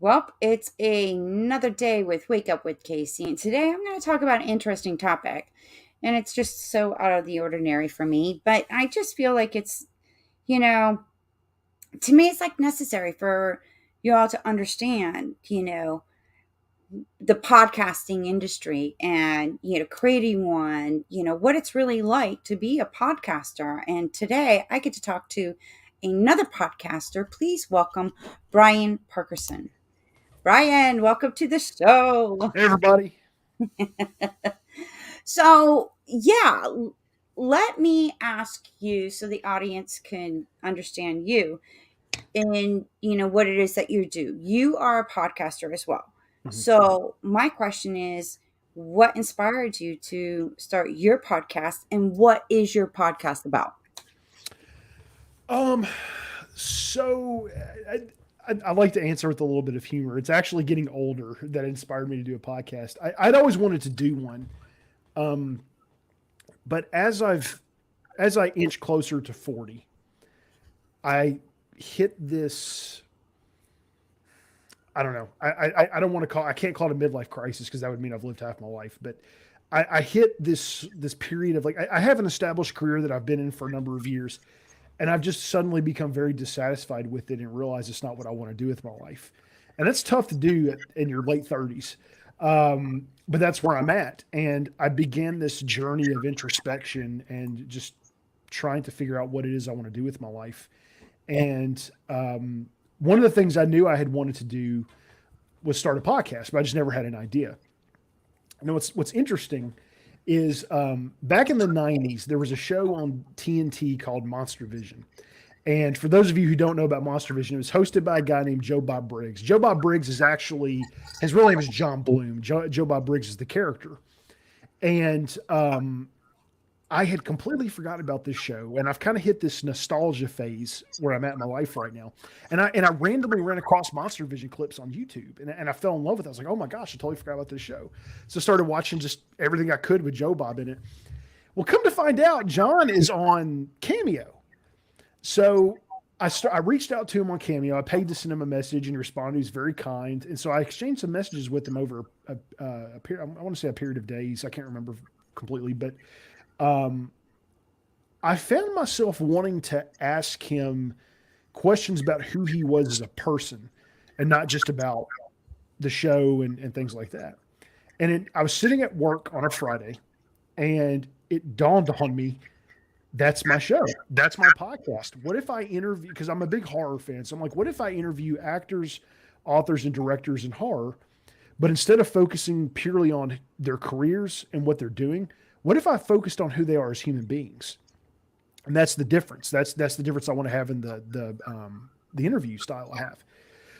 Well, it's another day with Wake Up with Casey, and today I'm going to talk about an interesting topic. And it's just so out of the ordinary for me, but I just feel like it's, you know, to me, it's like necessary for you all to understand, the podcasting industry and, creating one, what it's really like to be a podcaster. And today I get to talk to another podcaster. Please welcome Bryan Parkerson. Bryan, welcome to the show. Hey, everybody. So, yeah, let me ask you so the audience can understand you and what it is that you do. You are a podcaster as well. Mhm. So, my question is what inspired you to start your podcast and what is your podcast about? Um, so I like to answer with a little bit of humor. It's actually getting older that inspired me to do a podcast. I'd always wanted to do one, um, but as I inch closer to 40, I hit this. I don't know. I don't want to call. I can't call it a midlife crisis because that would mean I've lived half my life. But I hit this period of like I have an established career that I've been in for a number of years, and I've just suddenly become very dissatisfied with it and realize it's not what I want to do with my life. And that's tough to do in your late 30s. But that's where I'm at. And I began this journey of introspection and just trying to figure out what it is I want to do with my life. And one of the things I knew I had wanted to do was start a podcast, but I just never had an idea. And what's interesting is back in the 90s, there was a show on TNT called Monster Vision. And for those of you who don't know about Monster Vision, it was hosted by a guy named Joe Bob Briggs. Joe Bob Briggs is actually, his real name is John Bloom. Joe Bob Briggs is the character. And I had completely forgotten about this show, and I've kind of hit this nostalgia phase where I'm at in my life right now. And I randomly ran across Monster Vision clips on YouTube, and I fell in love with it. I was like, oh my gosh, I totally forgot about this show. So I started watching just everything I could with Joe Bob in it. Well, come to find out, John is on Cameo. So I reached out to him on Cameo. I paid to send him a message, and he responded. He was very kind. And so I exchanged some messages with him over a period, I want to say a period of days. I can't remember completely, but I found myself wanting to ask him questions about who he was as a person and not just about the show and things like that. And I was sitting at work on a Friday and it dawned on me that's my show. That's my podcast. What if I interview, because I'm a big horror fan. So I'm like, what if I interview actors, authors, and directors in horror, but instead of focusing purely on their careers and what they're doing, what if I focused on who they are as human beings? And that's the difference. That's the difference I want to have in the interview style I have.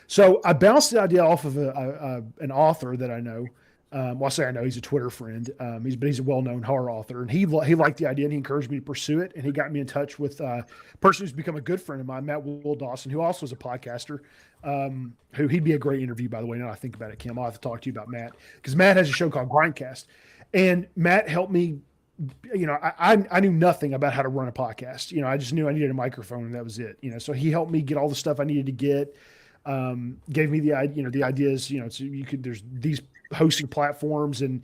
So I bounced the idea off of an author that I know. Well, I say I know, he's a Twitter friend. He's a well-known horror author, and he liked the idea and he encouraged me to pursue it. And he got me in touch with a person who's become a good friend of mine, Matt Will Dawson, who also is a podcaster. Who he'd be a great interview, by the way. Now I think about it, Kim, I'll have to talk to you about Matt because Matt has a show called Grindcast, and Matt helped me. I knew nothing about how to run a podcast. I just knew I needed a microphone and that was it. So he helped me get all the stuff I needed to get. Gave me the ideas. So there's these hosting platforms and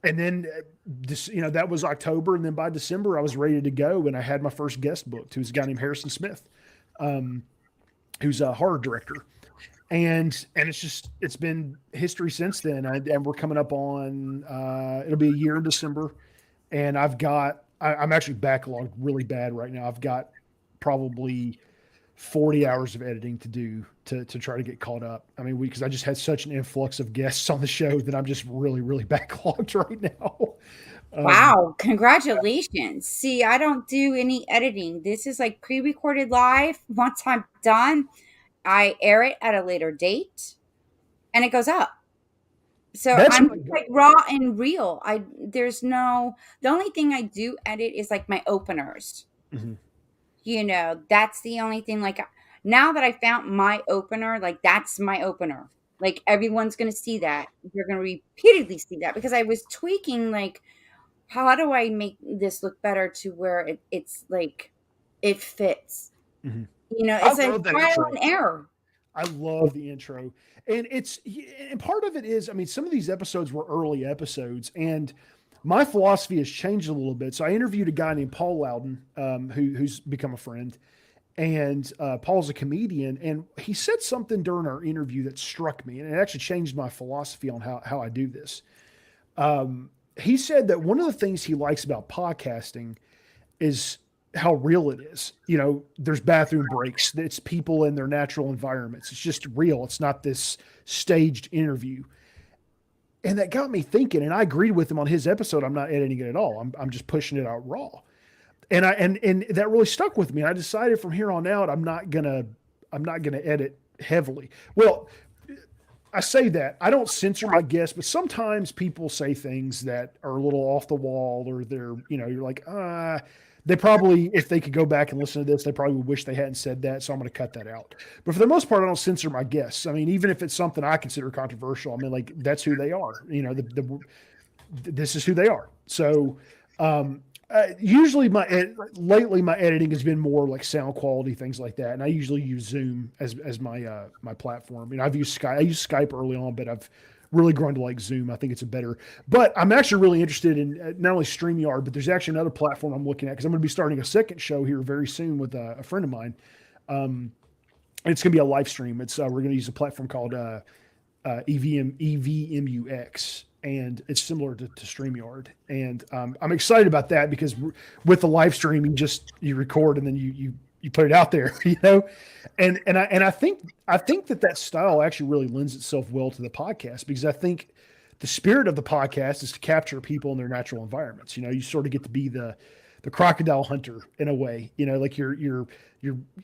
then this, that was October, and then by December I was ready to go, and I had my first guest booked, who's a guy named Harrison Smith, who's a horror director. And it's been history since then. And we're coming up on, it'll be a year in December. And I'm actually backlogged really bad right now. I've got probably 40 hours of editing to do to try to get caught up. I mean, because I just had such an influx of guests on the show that I'm just really, really backlogged right now. Wow, congratulations. See, I don't do any editing. This is like pre-recorded live. Once I'm done, I air it at a later date and it goes up. So That's I'm like raw and real. The only thing I do edit is like my openers. Mhm. That's the only thing. Like now that I found my opener, like that's my opener. Like everyone's going to see that. You're going to repeatedly see that because I was tweaking like, how do I make this look better to where it's like, it fits. Mhm. It's I a love that trial intro. and error. I love the intro. And part of it is, I mean, some of these episodes were early episodes, and my philosophy has changed a little bit. So I interviewed a guy named Paul Loudon, who's become a friend, and Paul's a comedian, and he said something during our interview that struck me, and it actually changed my philosophy on how I do this. He said that one of the things he likes about podcasting is how real it is. You know, there's bathroom breaks. It's people in their natural environments. It's just real. It's not this staged interview. And that got me thinking, and I agreed with him on his episode. I'm not editing it at all. I'm just pushing it out raw. And that really stuck with me. I decided from here on out, I'm not gonna edit heavily. Well, I say that I don't censor my guests, but sometimes people say things that are a little off the wall, or they're, you're like, they probably, if they could go back and listen to this, they probably would wish they hadn't said that. So I'm going to cut that out. But for the most part, I don't censor my guests. I mean, even if it's something I consider controversial, I mean, like, that's who they are. This is who they are. So usually lately my editing has been more like sound quality, things like that. And I usually use Zoom as my my platform. I've used Skype. I used Skype early on, but I've really grown to like Zoom. I think it's a better, but I'm actually really interested in not only StreamYard, but there's actually another platform I'm looking at, because I'm going to be starting a second show here very soon with a friend of mine. It's going to be a live stream. It's we're going to use a platform called EVMUX, and it's similar to StreamYard. And I'm excited about that, because with the live stream, you record and then you put it out there, and I think that style actually really lends itself well to the podcast, because I think the spirit of the podcast is to capture people in their natural environments. You sort of get to be the crocodile hunter in a way, like you're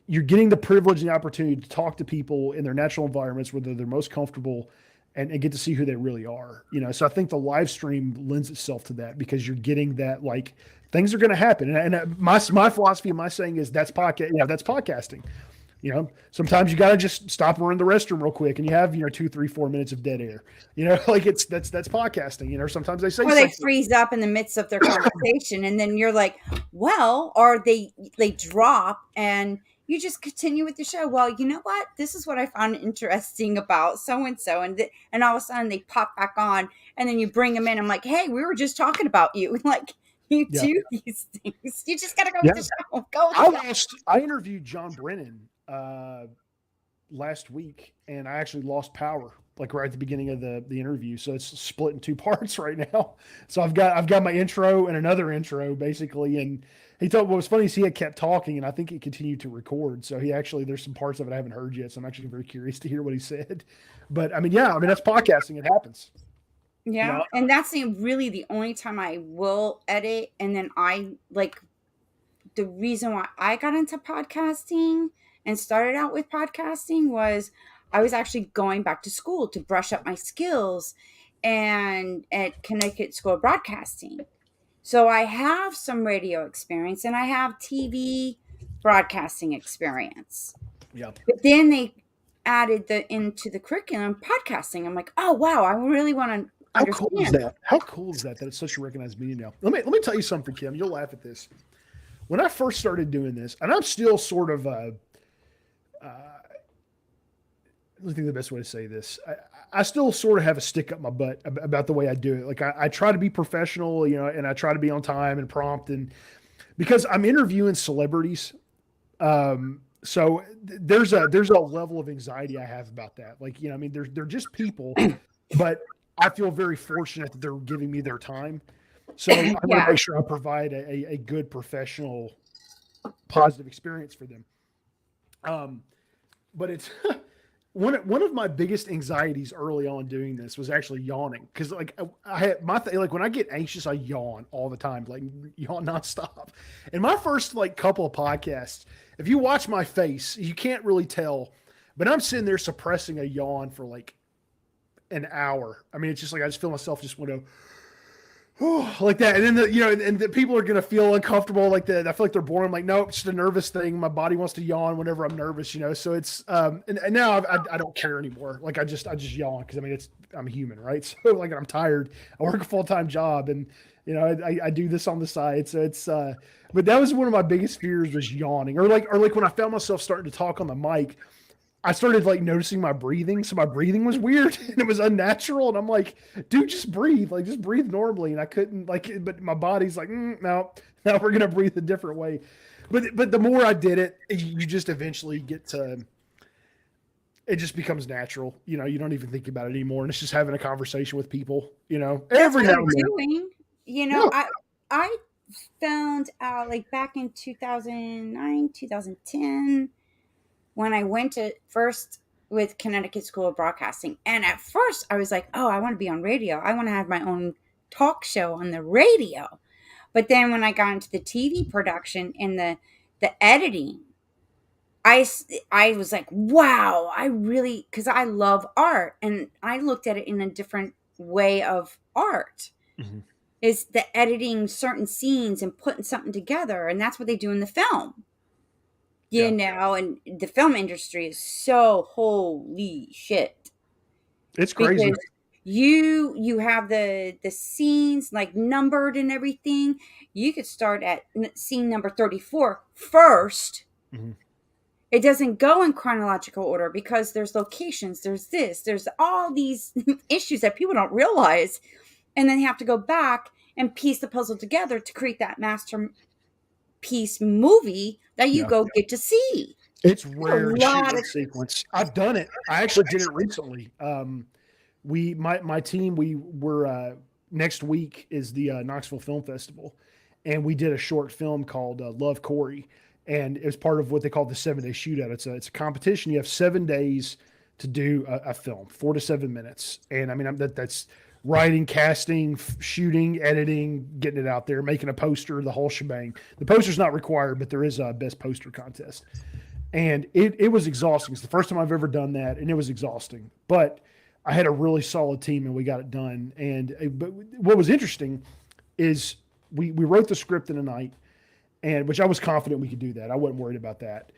getting the privilege and the opportunity to talk to people in their natural environments where they're most comfortable, and get to see who they really are. So I think the live stream lends itself to that, because you're getting that, like, things are going to happen. And my philosophy and my saying is that's podcast. That's podcasting. Sometimes you got to just stop and run the restroom real quick, and you have, 2, 3, 4 minutes of dead air, like that's podcasting. Sometimes they say, or they freeze up in the midst of their conversation, and then you're like, well, or they drop, and you just continue with the show. Well, you know what? This is what I found interesting about so-and-so. And all of a sudden they pop back on, and then you bring them in. I'm like, hey, we were just talking about you. Like, you do these things. You just got to go with the show. Go with the show. I interviewed John Brennan last week, and I actually lost power, like right at the beginning of the interview. So it's split in 2 parts right now. So I've got my intro and another intro, basically. And he told, what was funny is he had kept talking, and I think he continued to record. So there's some parts of it I haven't heard yet. So I'm actually very curious to hear what he said. But that's podcasting. It happens. Yeah. And that's really the only time I will edit. And then the reason why I got into podcasting and started out with podcasting was I was actually going back to school to brush up my skills, and at Connecticut School of Broadcasting. So I have some radio experience, and I have TV broadcasting experience. Yeah. But then they added into the curriculum podcasting. I'm like, oh wow, I really want to understand. How cool is that? How cool is that it's such a recognized medium now? Let me tell you something, Kim. You'll laugh at this. When I first started doing this, and I'm still sort of I think the best way to say this, I still sort of have a stick up my butt about the way I do it. Like I try to be professional, and I try to be on time and prompt, and because I'm interviewing celebrities. So there's a level of anxiety I have about that. Like, they're just people, but I feel very fortunate that they're giving me their time. So I want to make sure I provide a good, professional, positive experience for them. But it's one of my biggest anxieties early on doing this was actually yawning, because like I had like when I get anxious, I yawn all the time, like yawn nonstop. And my first like couple of podcasts, if you watch my face, you can't really tell, but I'm sitting there suppressing a yawn for like an hour. I mean, it's just like I just feel myself just want to. Like that, and then the people are gonna feel uncomfortable like that. I feel like they're bored. I'm like, no, it's just a nervous thing. My body wants to yawn whenever I'm nervous, So it's and now I don't care anymore. Like I just yawn because I'm human, right? So like I'm tired. I work a full-time job, and I do this on the side. So it's but that was one of my biggest fears, was yawning, or like when I found myself starting to talk on the mic. I started like noticing my breathing. So my breathing was weird and it was unnatural. And I'm like, dude, just breathe, like just breathe normally. And I couldn't like, but my body's like, no, now we're gonna breathe a different way. But the more I did it, you just eventually get to. It just becomes natural. You don't even think about it anymore, and it's just having a conversation with people. That's Every what now I'm and then. doing. Yeah. I found out like back in 2009, 2010 when I went to first with Connecticut School of Broadcasting. And at first I was like, "Oh, I want to be on radio. I want to have my own talk show on the radio." But then when I got into the TV production and the editing, I was like, "Wow, I really cuz I love art and I looked at it in a different way of art. Mhm. Is the editing certain scenes and putting something together, and that's what they do in the film. Yeah. And the film industry is so holy shit It's crazy. because you have the scenes like numbered and everything. You could start at scene number 34 first. Mhm. It doesn't go in chronological order because there's locations, there's this, there's all these issues that people don't realize, and then you have to go back and piece the puzzle together to create that masterpiece movie that you Yeah. go get to see. It's A rare to shoot lot in of sequence. I've done it. I actually did it recently. My team, we were next week is the Knoxville Film Festival, and we did a short film called Love Corey, and it was part of what they call the 7 day shootout. It's a competition. You have 7 days to do a film, 4 to 7 minutes, and I mean that's writing, casting, shooting, editing, getting it out there, making a poster, the whole shebang. The poster's not required, but there is a best poster contest, and it was exhausting. It's the first time I've ever done that, and it was exhausting. But I had a really solid team, and we got it done. But what was interesting is we wrote the script in a night, and which I was confident we could do that. I wasn't worried about that.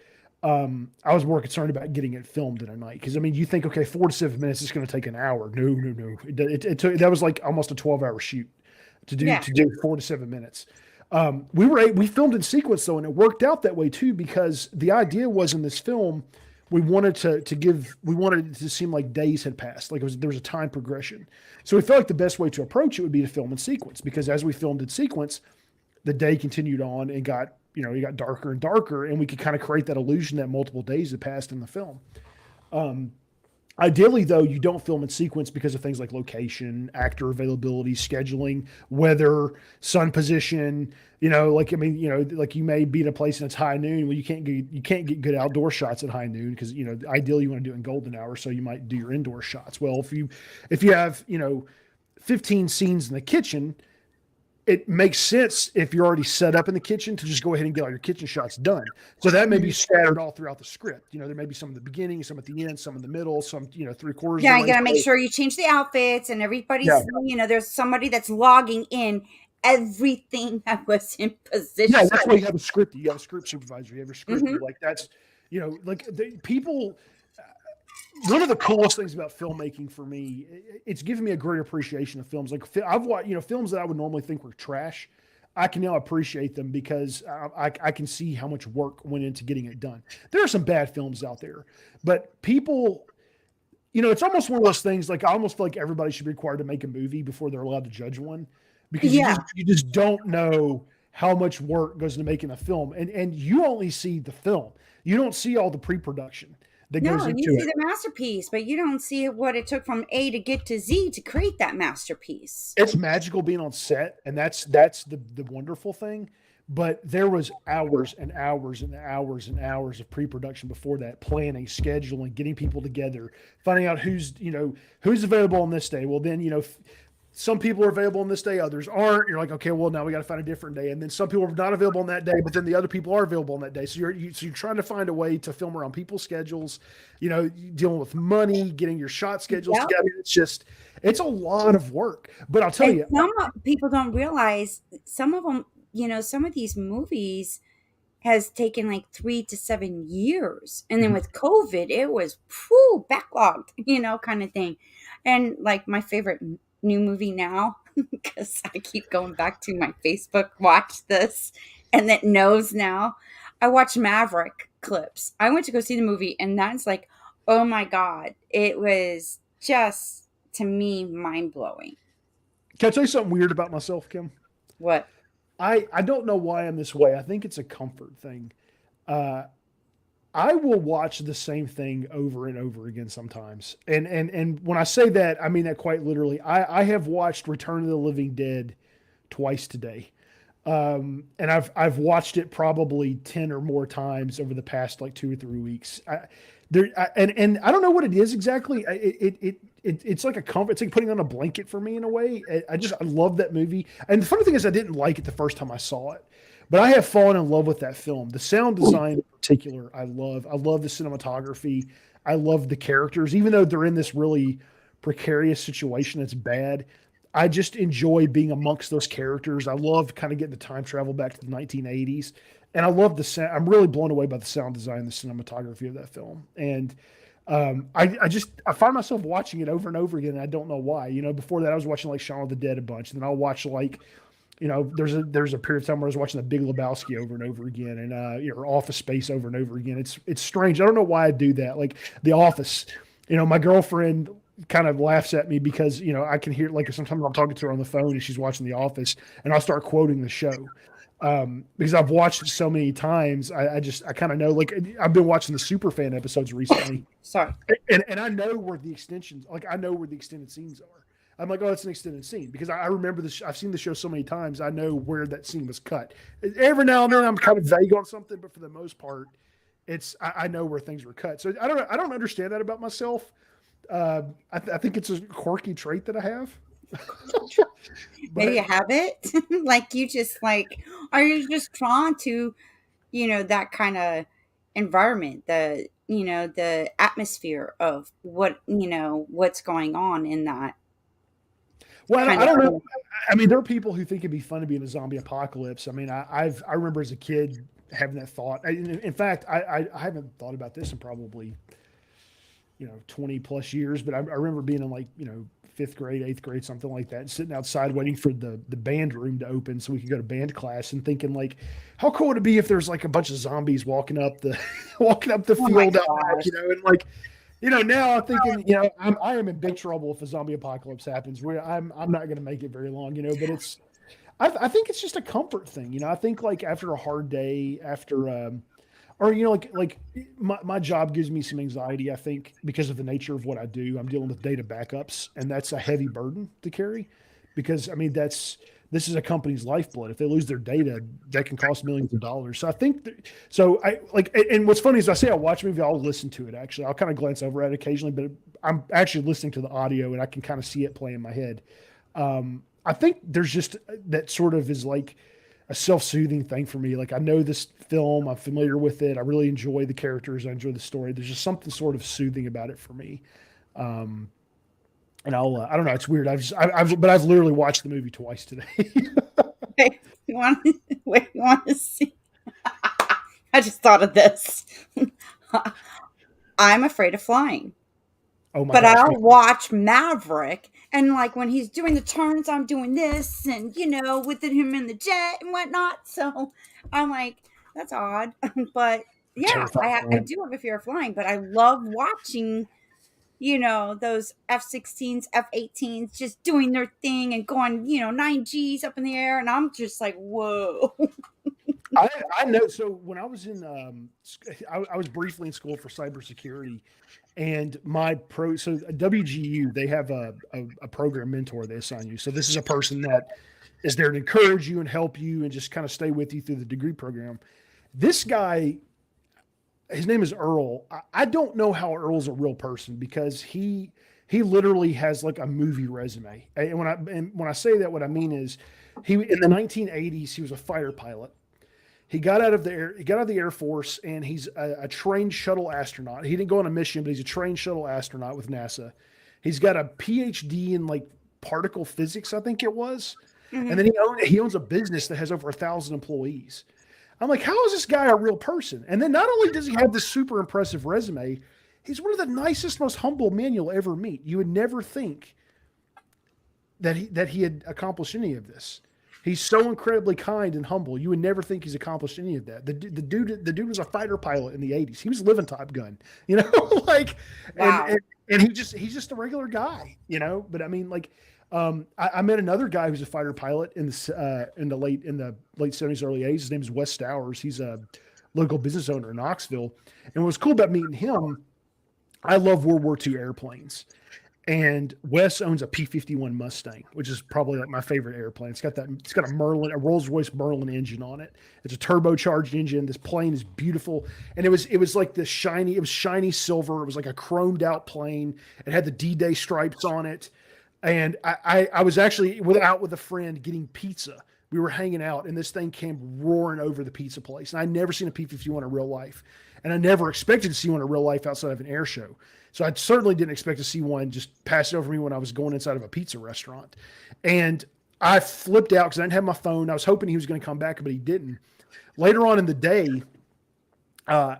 I was more concerned about getting it filmed in a night because I mean, you think okay, 4 to 7 minutes is going to take an hour. No, no, no. It took that was like almost a 12-hour shoot yeah. to do 4 to 7 minutes. We filmed in sequence though, and it worked out that way too because the idea was in this film we wanted it to seem like days had passed, like there was a time progression. So we felt like the best way to approach it would be to film in sequence because as we filmed in sequence, the day continued on and it got darker and darker, and we could kind of create that illusion that multiple days had passed in the film. Ideally, though, you don't film in sequence because of things like location, actor availability, scheduling, weather, sun position. Like I mean, like you may be at a place and it's high noon. Well, you can't get good outdoor shots at high noon because ideally you want to do it in golden hour, so you might do your indoor shots. Well, if you have 15 scenes in the kitchen, it makes sense if you're already set up in the kitchen to just go ahead and get all your kitchen shots done. So that may be scattered all throughout the script. There may be some at the beginning, some at the end, some in the middle, some, 3/4 of the Yeah, you way. gotta make sure you change the outfits and Yeah. there's somebody that's logging in everything that was in Yeah. position. That's why you have a script. You have a script supervisor. You have a script. Hmm. Like that's, like people, one of the coolest things about filmmaking for me, it's given me a great appreciation of films. Like I've watched, films that I would normally think were trash. I can now appreciate them because I can see how much work went into getting it done. There are some bad films out there, but people, it's almost one of those things. Like I almost feel like everybody should be required to make a movie before they're allowed to judge one, because Yeah. you just don't know how much work goes into making a film, and you only see the film. You don't see all the pre-production that goes No, you into see it. the masterpiece, but you don't see what it took from A to get to Z to create that masterpiece. It's magical being on set, and that's the wonderful thing. But there was hours and hours and hours and hours of pre-production before that, planning, scheduling, getting people together, finding out who's available on this day. Well, then some people are available on this day, others aren't. You're like, okay, well now we got to find a different day, and then some people are not available on that day, but then the other people are available on that day. So you're trying to find a way to film around people's schedules. Dealing with money, getting your shot schedules Yep. together. It's a lot of work. But I'll tell And you, people don't realize some of them, some of these movies has taken like 3 to 7 years. And then with COVID, it was backlogged, kind of thing. And like my favorite new movie now, because I keep going back to my Facebook, watch this, and that knows now. I watch Maverick clips. I went to go see the movie, and that's like Oh my God. It was just, to me, mind blowing. Can I tell you something weird about myself, Kim? What? I don't know why I'm this way. I think it's a comfort thing. Uh, I will watch the same thing over and over again sometimes. And when I say that, I mean that quite literally. I have watched Return of the Living Dead twice today. And I've watched it probably 10 or more times over the past like 2 or 3 weeks. And I don't know what it is exactly. It's like a comfort. It's like putting on a blanket for me in a way. I love that movie. And the funny thing is, I didn't like it the first time I saw it, but I have fallen in love with that film. The sound design in particular, I love. I love the cinematography. I love the characters, even though they're in this really precarious situation that's bad. I just enjoy being amongst those characters. I love kind of getting the time travel back to the 1980s. And I love the sound. I'm really blown away by the sound design, the cinematography of that film. And I find myself watching it over and over again. And I don't know why. Before that, I was watching like Shaun of the Dead a bunch. And then I'll watch like, there's a period of time where I was watching The Big Lebowski over and over again, and Office Space over and over again. It's strange. I don't know why I do that. Like The Office, my girlfriend kind of laughs at me because I can hear, like, sometimes I'm talking to her on the phone and she's watching The Office, and I'll start quoting the show because I've watched it so many times. I kind of know. Like, I've been watching the Superfan episodes recently, Sorry. and I know where the extensions, like I know where the extended scenes are. I'm like, oh, it's an extended scene because I remember this. I've seen the show so many times. I know where that scene was cut. Every now and then, I'm kind of vague on something, but for the most part, I know where things were cut. So I don't know. I don't understand that about myself. I think it's a quirky trait that I have. Maybe But a habit? Like you just like, are you just drawn to, that kind of environment, the atmosphere of what's going on in that well, kind I don't know. of. I mean, there are people who think it'd be fun to be in a zombie apocalypse. I mean, I remember as a kid having that thought. In fact, I haven't thought about this in probably 20 plus years, but I remember being in like, fifth grade, eighth grade, something like that, and sitting outside waiting for the band room to open so we could go to band class and thinking like, how cool would it be if there's like a bunch of zombies walking up the walking up the Oh my field out back, gosh. and like, now I'm thinking, I am in big trouble if a zombie apocalypse happens. Where I'm not going to make it very long, but I think it's just a comfort thing. I think like after a hard day, after or like my job gives me some anxiety. I think because of the nature of what I do, I'm dealing with data backups, and that's a heavy burden to carry. Because I mean, this is a company's lifeblood. If they lose their data, that can cost millions of dollars. So I think so. I like, and what's funny is I say I watch a movie, I'll listen to it. Actually, I'll kind of glance over at it occasionally, but I'm actually listening to the audio, and I can kind of see it play in my head. I think there's just that sort of is like a self-soothing thing for me. Like I know this film, I'm familiar with it. I really enjoy the characters. I enjoy the story. There's just something sort of soothing about it for me. Um, and I don't know. It's weird. But I've literally watched the movie twice today. Wait, wait, you want to see? I just thought of this. I'm afraid of flying. Oh my But gosh. I'll watch Maverick, and like when he's doing the turns, I'm doing this, and with him in the jet and whatnot. So I'm like, that's odd, but yeah, Terrified. I do have a fear of flying, but I love watching those F-16s, F-18s just doing their thing and going 9 Gs up in the air, and I'm just like, whoa. I know. So when I was in, I was briefly in school for cybersecurity, and so WGU, they have a program mentor they assign you. So this is a person that is there to encourage you and help you and just kind of stay with you through the degree program. This guy, his name is Earl. I don't know how Earl's a real person because he literally has like a movie resume. And when I say that, what I mean is he in the 1980s he was a fighter pilot. He got out of the Air Force, and he's a trained shuttle astronaut. He didn't go on a mission, but he's a trained shuttle astronaut with NASA. He's got a PhD in like particle physics, I think it was, and Mhm. then he owns a business that has over 1,000 employees. I'm like, how is this guy a real person? And then not only does he have this super impressive resume, he's one of the nicest, most humble men you'll ever meet. You would never think that he had accomplished any of this. He's so incredibly kind and humble. You would never think he's accomplished any of that. The dude was a fighter pilot in the '80s. He was living Top Gun, you know, like, and Wow. and, and he's just a regular guy, you know. But I mean, like, I met another guy who's a fighter pilot in the late '70s, early '80s. His name is Wes Stowers. He's a local business owner in Knoxville. And what was cool about meeting him, I love World War II airplanes. And Wes owns a P-51 Mustang, which is probably like my favorite airplane. It's got a Rolls Royce Merlin engine on it. It's a turbocharged engine. This plane is beautiful, and it was like this shiny. It was shiny silver. It was like a chromed out plane. It had the D-Day stripes on it, and I was actually out with a friend getting pizza. We were hanging out, and this thing came roaring over the pizza place. And I'd never seen a P-51 in real life, and I never expected to see one in real life outside of an air show. So I certainly didn't expect to see one just pass over me when I was going inside of a pizza restaurant. And I flipped out because I didn't have my phone. I was hoping he was going to come back, but he didn't. Later on in the day,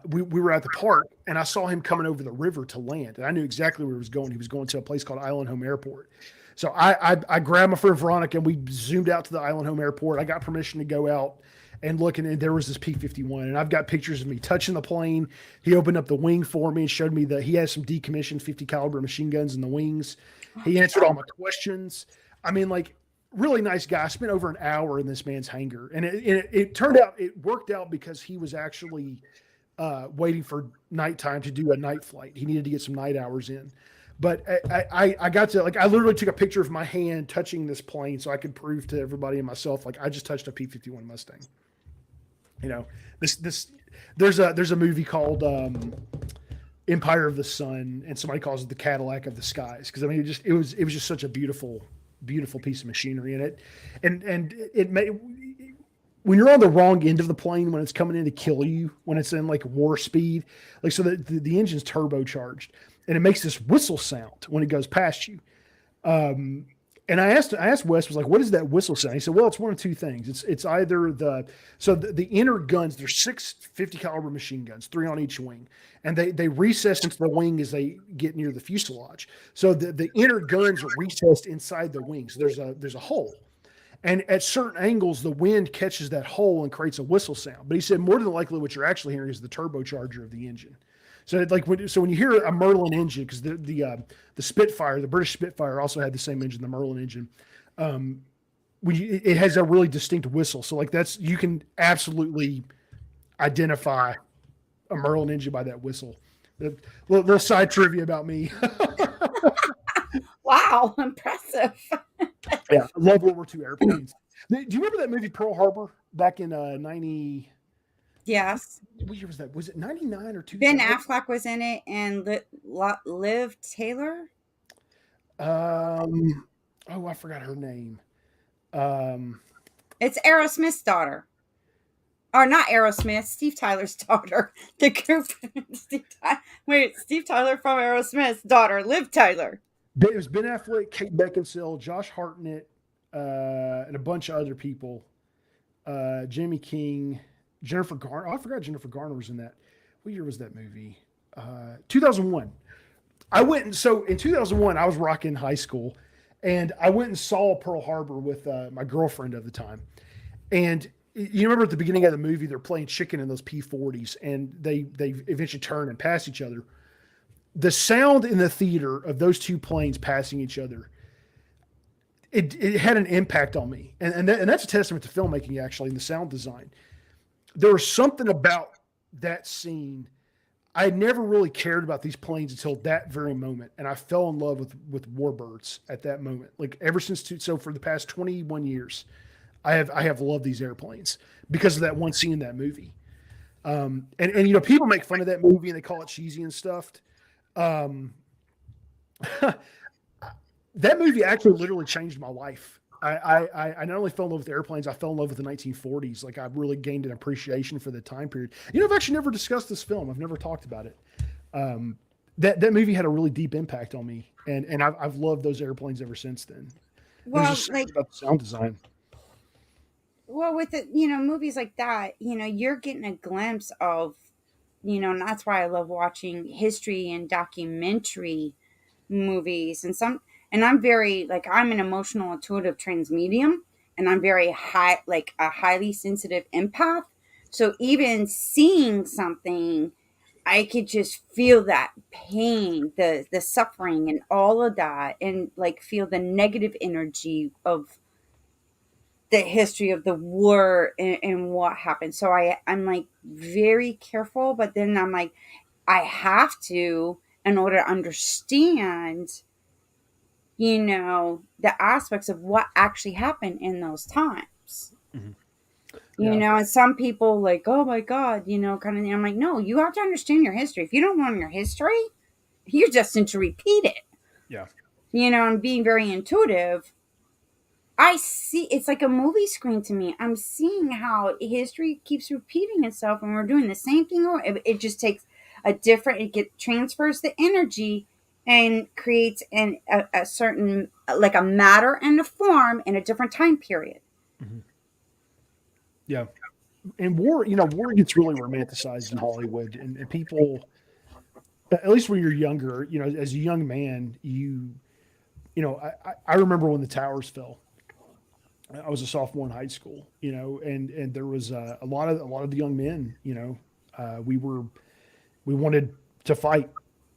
we were at the park, and I saw him coming over the river to land. And I knew exactly where he was going. He was going to a place called Island Home Airport. So I grabbed my friend Veronica, and we zoomed out to the Island Home Airport. I got permission to go out and looking, and there was this P-51, and I've got pictures of me touching the plane. He opened up the wing for me and showed me that he has some decommissioned 50 caliber machine guns in the wings. He answered all my questions. I mean, like, really nice guy. I spent over an hour in this man's hangar, and it turned out, it worked out because he was actually waiting for nighttime to do a night flight. He needed to get some night hours in. But I got to, like, I literally took a picture of my hand touching this plane so I could prove to everybody and myself, like, I just touched a P-51 Mustang. You know, there's a movie called Empire of the Sun, and somebody calls it the Cadillac of the Skies, because I mean it was just such a beautiful piece of machinery in it, and it may, when you're on the wrong end of the plane, when it's coming in to kill you, when it's in like war speed, like, so the engine's turbocharged, and it makes this whistle sound when it goes past you. And I asked Wes, was like, what is that whistle sound? He said, well, it's one of two things. It's either the inner guns, there's 6 50 caliber machine guns, 3 on each wing, and they recess into the wing as they get near the fuselage. So the inner guns are recessed inside the wing. So there's a hole. And at certain angles, the wind catches that hole and creates a whistle sound. But he said more than likely what you're actually hearing is the turbocharger of the engine. So when you hear a Merlin engine, because the Spitfire, the British Spitfire, also had the same engine, the Merlin engine. It has a really distinct whistle. So like you can absolutely identify a Merlin engine by that whistle. Little side trivia about me. Wow, impressive. Yeah, I love World War II airplanes. Do you remember that movie Pearl Harbor back in 90? Yes. What year was that? Was it 99 or Ben 2000? Affleck was in it, and Liv Taylor. Oh, I forgot her name. Um, It's Aerosmith's daughter. Or not Aerosmith, Steve Tyler's daughter. The group. Steve Tyler from Aerosmith's daughter, Liv Tyler. it was Ben Affleck, Kate Beckinsale, Josh Hartnett, and a bunch of other people. Jamie King, Jennifer Garner. Oh, I forgot Jennifer Garner was in that. What year was that movie? 2001. So in 2001, I was rocking high school, and I went and saw Pearl Harbor with my girlfriend at the time. And you remember at the beginning of the movie, they're playing chicken in those P-40s, and they eventually turn and pass each other. The sound in the theater of those two planes passing each other, it had an impact on me, and that's a testament to filmmaking, actually, and the sound design. There was something about that scene. I had never really cared about these planes until that very moment, and I fell in love with warbirds at that moment. Like, ever since so for the past 21 years, I have loved these airplanes because of that one scene in that movie. And you know, people make fun of that movie and they call it cheesy and stuffed. Um, that movie actually literally changed my life. I not only fell in love with airplanes, I fell in love with the 1940s. Like, I really gained an appreciation for the time period. You know, I've actually never discussed this film. I've never talked about it. That movie had a really deep impact on me, and I've loved those airplanes ever since then. There's Well, just something like, about the sound design. well, with the, movies like that, you're getting a glimpse of, and that's why I love watching history and documentary movies, and I'm very, like, I'm an emotional intuitive transmedium, and I'm very high, like a highly sensitive empath. So even seeing something, I could just feel that pain, the suffering and all of that, and like feel the negative energy of the history of the war and what happened. So I'm like very careful, but then I'm like, I have to, in order to understand, the aspects of what actually happened in those times. Mhm. Yeah. And some people like, oh my God, kind of thing. I'm like, no, you have to understand your history. If you don't learn your history, you're destined to repeat it. Yeah. And being very intuitive, I see it's like a movie screen to me. I'm seeing how history keeps repeating itself, and we're doing the same thing. Or it just takes a different. Transfers the energy and creates a certain, like a matter and a form in a different time period. Mhm. Yeah. And war, war gets really romanticized in Hollywood, and people, at least when you're younger, as a young man, I remember when the towers fell. I was a sophomore in high school, and there was a lot of the young men, we wanted to fight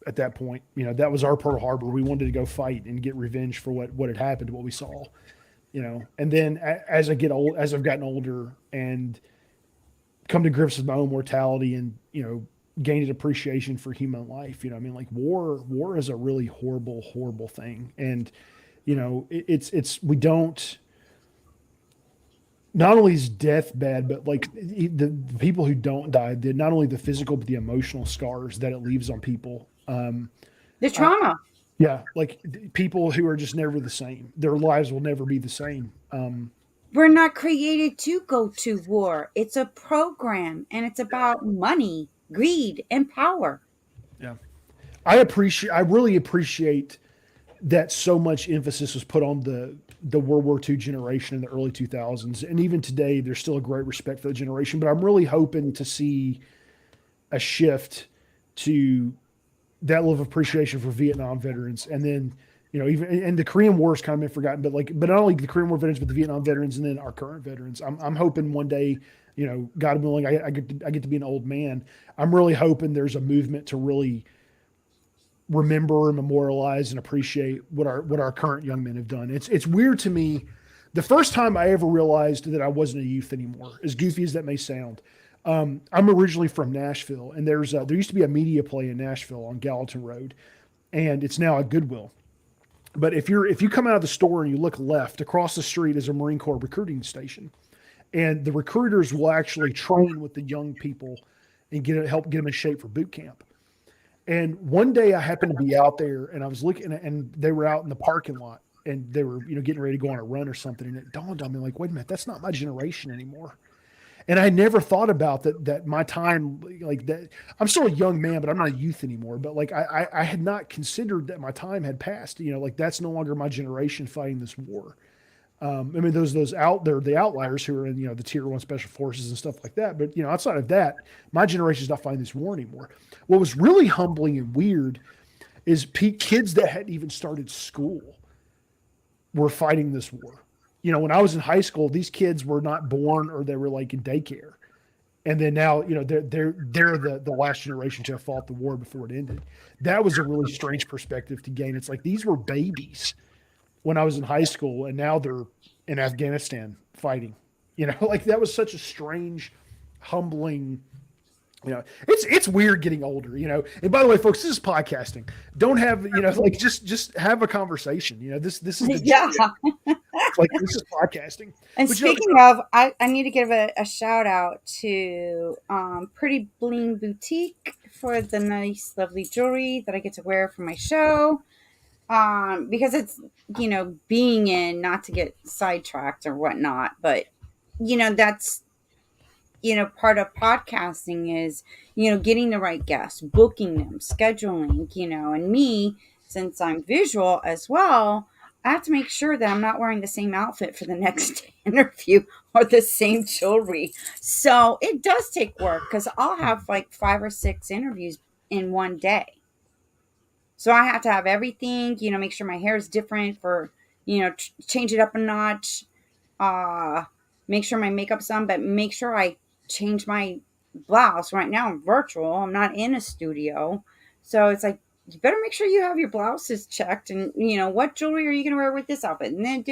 at that point. That was our Pearl Harbor. We wanted to go fight and get revenge for what had happened, what we saw. And then as I've gotten older and come to grips with my own mortality, and gained an appreciation for human life. I mean, like war is a really horrible, horrible thing, and it's we don't. Not only is death bad, but like the people who don't die, not only the physical but the emotional scars that it leaves on people. The I, trauma. yeah, like people who are just never the same. Their lives will never be the same. We're not created to go to war. It's a program, and it's about money, greed, and power. Yeah, I really appreciate that so much emphasis was put on the World War II generation in the early 2000s, and even today, there's still a great respect for the generation. But I'm really hoping to see a shift to that level of appreciation for Vietnam veterans, and then even and the Korean War is kind of been forgotten, but not only the Korean War veterans, but the Vietnam veterans, and then our current veterans. I'm hoping one day, God willing, I get to be an old man. I'm really hoping there's a movement to really remember and memorialize and appreciate what our current young men have done. It's weird to me. The first time I ever realized that I wasn't a youth anymore, as goofy as that may sound, I'm originally from Nashville, and there used to be a media play in Nashville on Gallatin Road, and it's now a Goodwill. But if you come out of the store and you look left, across the street is a Marine Corps recruiting station, and the recruiters will actually train with the young people and help get them in shape for boot camp. And one day I happened to be out there, and I was looking, and they were out in the parking lot, and they were getting ready to go on a run or something, and it dawned on me, like, wait a minute, that's not my generation anymore. And I never thought about that my time, like that. I'm still a young man, but I'm not a youth anymore. But like I had not considered that my time had passed. Like that's no longer my generation fighting this war. I mean, those out there, the outliers who are in the tier one special forces and stuff like that. But outside of that, my generation is not fighting this war anymore. What was really humbling and weird is kids that hadn't even started school were fighting this war. When I was in high school, these kids were not born, or they were like in daycare. And then now, they're the last generation to have fought the war before it ended. That was a really strange perspective to gain. It's like these were babies when I was in high school, and now they're in Afghanistan fighting. Like that was such a strange, humbling. It's weird getting older. And by the way, folks, this is podcasting. Don't have like just have a conversation. This is the Yeah. like this is podcasting. And But speaking of, I need to give a shout out to Pretty Bling Boutique for the nice, lovely jewelry that I get to wear for my show. Because it's, being in, not to get sidetracked or whatnot, but, that's, part of podcasting is, getting the right guests, booking them, scheduling, and me, since I'm visual as well, I have to make sure that I'm not wearing the same outfit for the next interview or the same jewelry. So it does take work because I'll have like 5 or 6 interviews in one day. So I have to have everything, make sure my hair is different for, change it up a notch. uh make sure my makeup's on, but make sure I change my blouse. Right now I'm virtual, I'm not in a studio. So it's like, you better make sure you have your blouses checked, and what jewelry are you going to wear with this outfit, and then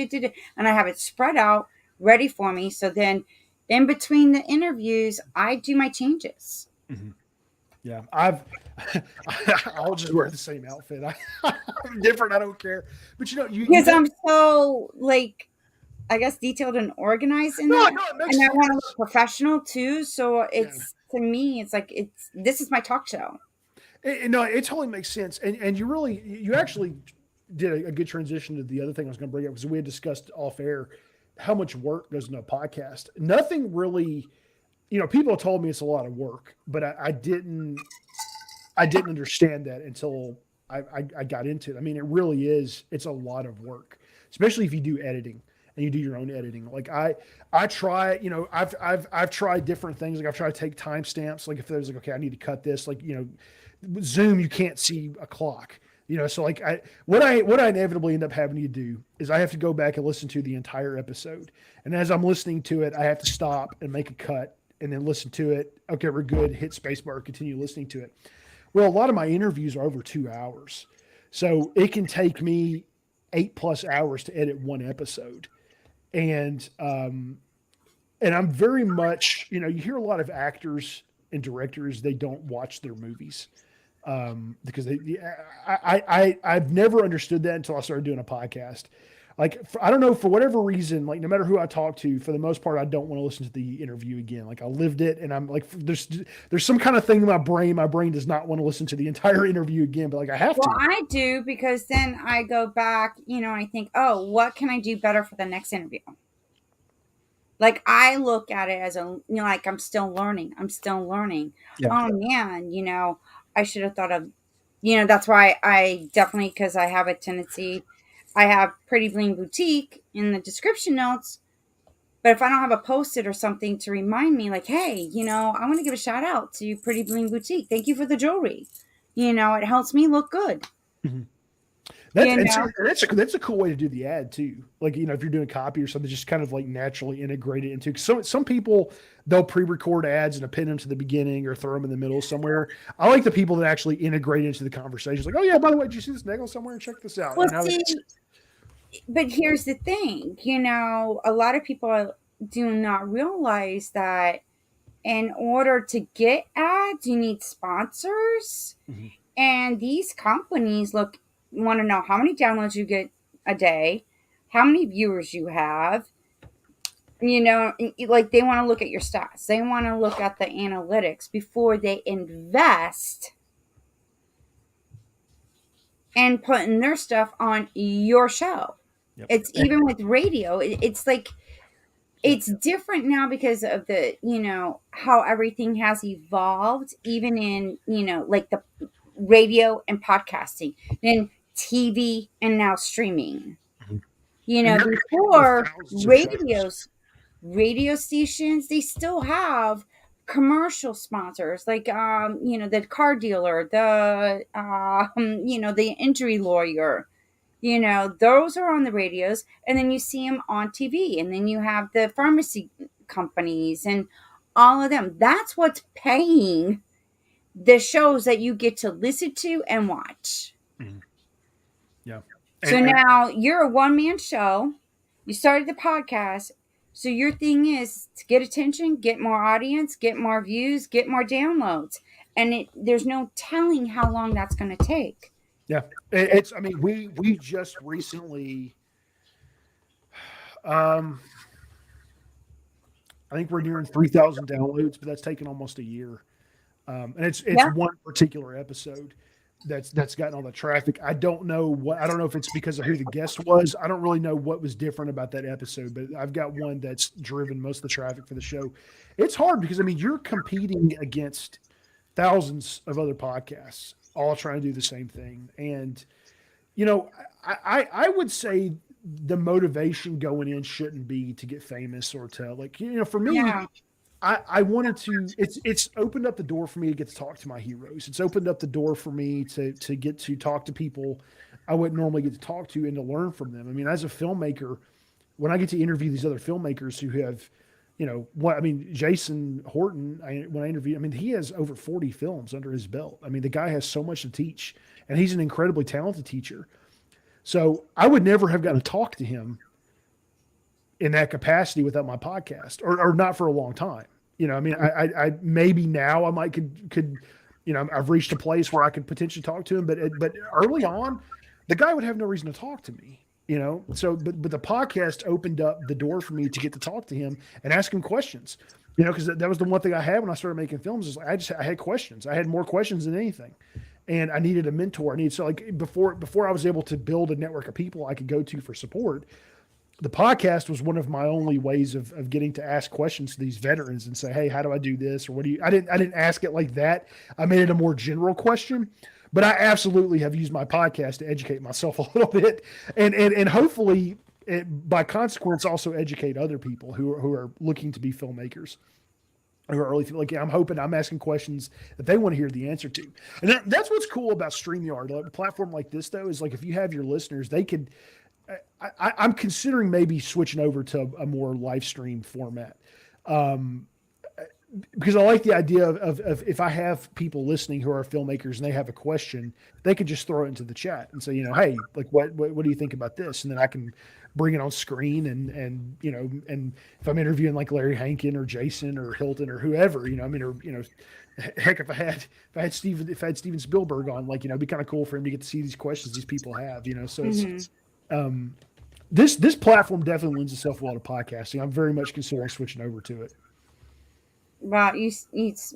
and I have it spread out ready for me. So then in between the interviews I do my changes. Mhm. Yeah, I'll just wear the same outfit. I'm different. I don't care. But you Because got I'm so, like, I guess, detailed and organized in no, that, no, it makes and I want to sense. look professional too. So Yeah, it's, to me, it's like, this is my talk show. no, it totally makes sense. And you actually did a good transition to the other thing I was going to bring up because we had discussed off air how much work goes into a podcast. Nothing really, people told me it's a lot of work, but I didn't understand that until I got into it. I mean, it really is. It's a lot of work, especially if you do editing and you do your own editing. Like I try, I've tried different things. Like I've tried to take timestamps. Like if there's like, okay, I need to cut this. Like Zoom, you can't see a clock. So like what I inevitably end up having to do is I have to go back and listen to the entire episode, and as I'm listening to it, I have to stop and make a cut and then listen to it. Okay, we're good. Hit spacebar, continue listening to it. Well, a lot of my interviews are over 2 hours. So it can take me 8+ hours to edit one episode. And I'm very much, you hear a lot of actors and directors, they don't watch their movies. Because I've never understood that until I started doing a podcast. Like, I don't know, for whatever reason, like no matter who I talk to, for the most part, I don't want to listen to the interview again. Like I lived it, and I'm like, there's some kind of thing in my brain. My brain does not want to listen to the entire interview again, but like I have Well, to. I do, because then I go back, and I think, oh, what can I do better for the next interview? Like, I look at it as like, I'm still learning. I'm still learning. Yeah. Oh man, I should have thought of, that's why I definitely, because I have a tendency, I have Pretty Bling Boutique in the description notes. But if I don't have a post-it or something to remind me, like, hey, I want to give a shout out to Pretty Bling Boutique. Thank you for the jewelry. It helps me look good. Mhm. That's You and see, know, that's a cool way to do the ad too. Like if you're doing copy or something, just kind of like naturally integrate it into. 'Cause some people, they'll pre-record ads and append them to the beginning or throw them in the middle somewhere. I like the people that actually integrate into the conversations. Like, oh yeah, by the way, did you see this necklace somewhere? Check this out. well, see, but here's the thing. A lot of people do not realize that in order to get ads, you need sponsors. Mhm. And these companies want to know how many downloads you get a day, how many viewers you have. Like, they want to look at your stats. They want to look at the analytics before they invest in putting their stuff on your show. Yep. It's even with radio. It's like, it's different now because of the, how everything has evolved, even in, like the radio and podcasting, then TV, and now streaming. Mhm. And you're competing with Before, thousands of shows. radio stations, they still have commercial sponsors, like, the car dealer, the injury lawyer. Those are on the radios, and then you see them on TV, and then you have the pharmacy companies and all of them. That's what's paying the shows that you get to listen to and watch. Mhm. Yeah. So And now you're a one man show. You started the podcast. So your thing is to get attention, get more audience, get more views, get more downloads. And there's no telling how long that's going to take. yeah, it's. I mean, we just recently. Um, I think we're nearing 3,000 downloads, but that's taken almost a year. And it's Yeah. one particular episode that's gotten all the traffic. I don't know if it's because of who the guest was. I don't really know what was different about that episode, but I've got one that's driven most of the traffic for the show. It's hard because I mean you're competing against thousands of other podcasts all trying to do the same thing. And you know, I would say the motivation going in shouldn't be to get famous or to like, for me, Yeah. I wanted to. It's opened up the door for me to get to talk to my heroes. It's opened up the door for me to get to talk to people I wouldn't normally get to talk to and to learn from them. I mean, as a filmmaker, when I get to interview these other filmmakers who have, Jason Horton, when I interviewed, he has over 40 films under his belt. The guy has so much to teach, and he's an incredibly talented teacher. So I would never have gotten to talk to him in that capacity without my podcast, or not for a long time. I maybe now I might could, I've reached a place where I could potentially talk to him, but early on, the guy would have no reason to talk to me. So but the podcast opened up the door for me to get to talk to him and ask him questions. Because that was the one thing I had when I started making films, is I had questions. I had more questions than anything, and I needed a mentor. Before I was able to build a network of people I could go to for support, the podcast was one of my only ways of getting to ask questions to these veterans and say, hey, how do I do this? Or what do you, I didn't ask it like that. I made it a more general question, but I absolutely have used my podcast to educate myself a little bit, and hopefully by consequence also educate other people who are looking to be filmmakers. Who are early, I'm hoping I'm asking questions that they want to hear the answer to. And that's what's cool about StreamYard. A platform like this, though, is if you have your listeners, they could, I'm considering maybe switching over to a more live stream format. Because I like the idea of if I have people listening who are filmmakers and they have a question, they could just throw it into the chat and say, hey, what do you think about this? And then I can bring it on screen, and if I'm interviewing Larry Hankin or Jason or Hilton or whoever, heck, if I had Steven Spielberg on, it'd be kind of cool for him to get to see these questions these people have, so it's, this platform definitely lends itself well to podcasting. I'm very much considering switching over to it. Well, you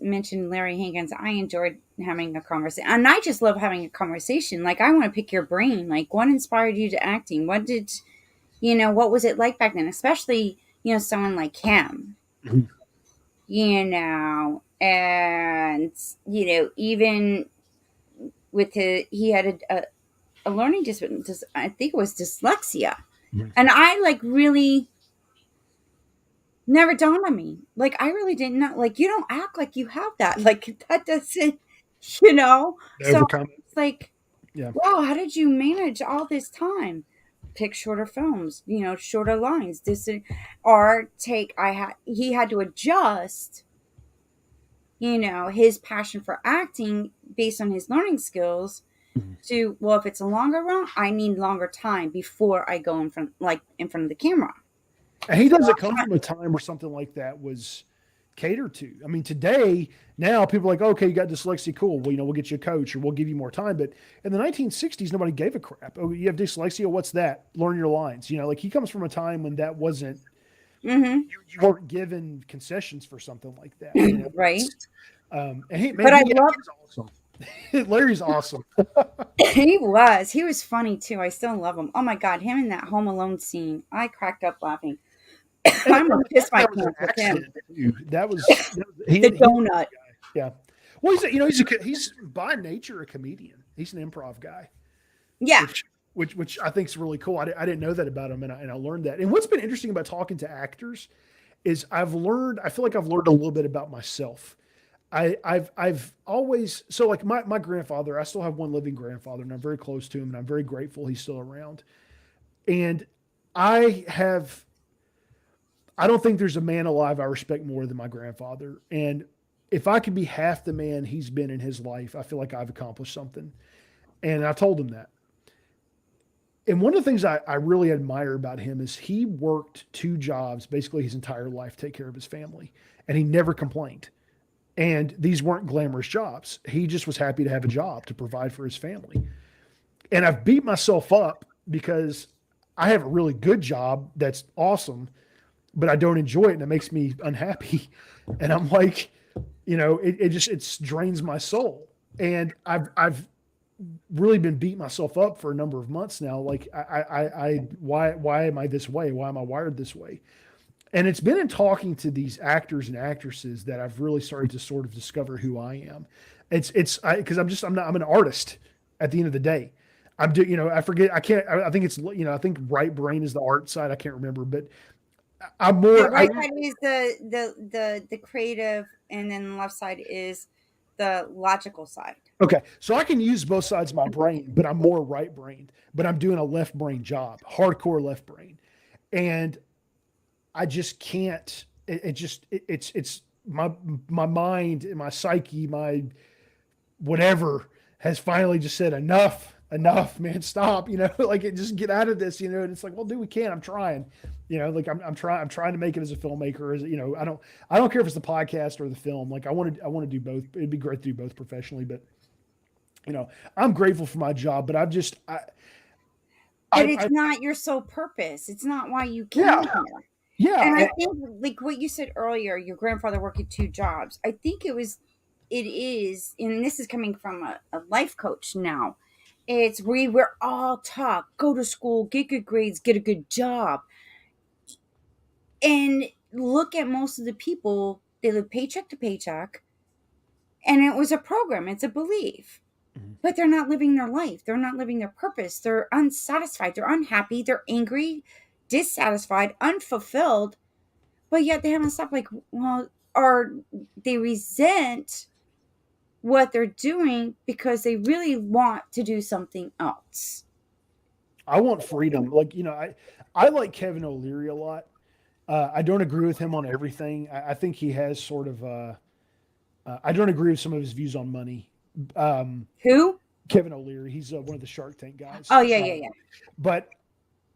mentioned Larry Hankins. I enjoyed having a conversation, and I just love having a conversation. I want to pick your brain. What inspired you to acting? What did, what was it like back then? Especially, someone like him, and, even with he had a learning disability, I think it was dyslexia. Mm-hmm. And I really never dawned on me. I really didn't know. You don't act like you have that. That doesn't, So it's wow, how did you manage all this time? Pick shorter films, shorter lines. He had to adjust, his passion for acting based on his learning skills to, well, if it's a longer run, I need longer time before I go in front of the camera. And he doesn't come from a time where something like that was catered to. Today, now people are like, okay, you got dyslexia, cool. Well, we'll get you a coach or we'll give you more time. But in the 1960s, nobody gave a crap. Oh, you have dyslexia? What's that? Learn your lines. He comes from a time when that wasn't, you weren't given concessions for something like that. Right. And he was awesome. Larry's awesome. He was funny too. I still love him. Oh my God. Him in that Home Alone scene. I cracked up laughing. I'm going to piss my pants with him. That was the donut. Yeah. Well, he's by nature a comedian. He's an improv guy. Yeah. Which I think is really cool. I didn't know that about him, and I learned that. And what's been interesting about talking to actors is I feel like I've learned a little bit about myself. I've always, my grandfather, I still have one living grandfather, and I'm very close to him, and I'm very grateful he's still around. And I don't think there's a man alive I respect more than my grandfather. And if I could be half the man he's been in his life, I feel like I've accomplished something. And I told him that. And one of the things I really admire about him is he worked 2 jobs basically his entire life to take care of his family. And he never complained. And these weren't glamorous jobs. He just was happy to have a job to provide for his family. And I've beat myself up because I have a really good job that's awesome, but I don't enjoy it and it makes me unhappy. And I'm like, it drains my soul. And I've really been beating myself up for a number of months now. Why am I this way? Why am I wired this way? And it's been in talking to these actors and actresses that I've really started to sort of discover who I am. Because I'm an artist at the end of the day. I think right brain is the art side. I can't remember, but I'm more. The right side is the creative, and then the left side is the logical side. Okay. So I can use both sides of my brain, but I'm more right brained, but I'm doing a left brain job, hardcore left brain. and I just can't. It's my mind and my psyche, my whatever has finally just said enough, man, stop. Like it just get out of this. And it's like, well, dude, we can't. I'm trying. Like I'm trying to make it as a filmmaker. I don't care if it's the podcast or the film. Like I want to do both. It'd be great to do both professionally, but I'm grateful for my job. But But it's I not your sole purpose. It's not why you came yeah, here. And I yeah. think, like what you said earlier, your grandfather working two jobs. I think it is, and this is coming from a life coach now. It's we were all taught go to school, get good grades, get a good job, and look at most of the people. They live paycheck to paycheck, and it was a program. It's a belief, Mhm. but they're not living their life. They're not living their purpose. They're unsatisfied. They're unhappy. They're angry, dissatisfied, unfulfilled. But yet they haven't stopped, like, well, or they resent what they're doing because they really want to do something else. I want freedom. Like, I like Kevin O'Leary a lot. I don't agree with him on everything. I think he has sort of. I don't agree with some of his views on money. Um, Who? Kevin O'Leary, he's one of the Shark Tank guys. Oh, yeah, yeah, yeah. But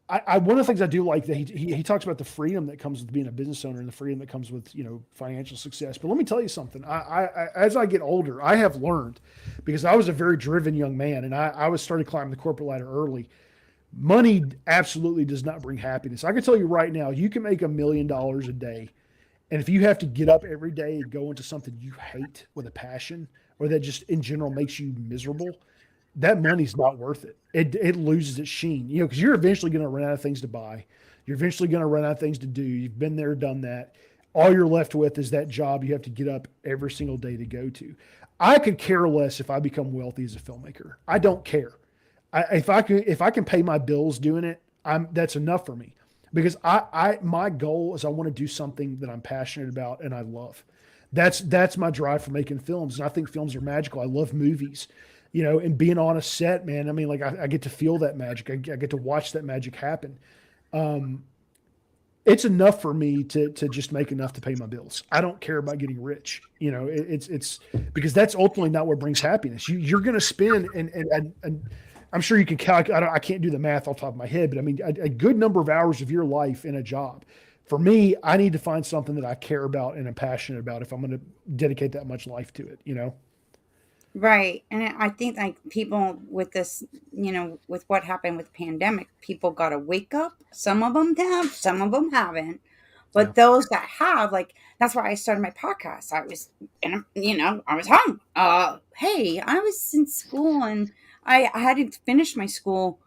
one of the things I do like that he talks about the freedom that comes with being a business owner and the freedom that comes with financial success. But let me tell you something. As I get older, I have learned, because I was a very driven young man and I was started climbing the corporate ladder early. Money absolutely does not bring happiness. I can tell you right now, you can make $1 million a day, and if you have to get up every day and go into something you hate with a passion, or that just in general makes you miserable, that money's not worth it. It loses its sheen, because you're eventually going to run out of things to buy. You're eventually going to run out of things to do. You've been there, done that. All you're left with is that job you have to get up every single day to go to. I could care less if I become wealthy as a filmmaker. I don't care. If I can pay my bills doing it, that's enough for me, because my goal is I want to do something that I'm passionate about and I love. That's my drive for making films, and I think films are magical. I love movies, and being on a set, man. I mean, like I get to feel that magic. I get to watch that magic happen. Um, it's enough for me to just make enough to pay my bills. I don't care about getting rich. It's because that's ultimately not what brings happiness. You're going to spend and I'm sure you can calculate. I can't do the math off the top of my head, but I mean a good number of hours of your life in a job. For me, I need to find something that I care about and am passionate about if I'm going to dedicate that much life to it. Right. And I think, like, people with this, with what happened with the pandemic, people got to wake up. Some of them have, some of them haven't. Yeah. But those that have, like, that's why I started my podcast. I was, I was home. Hey, I was in school and I had to finish my school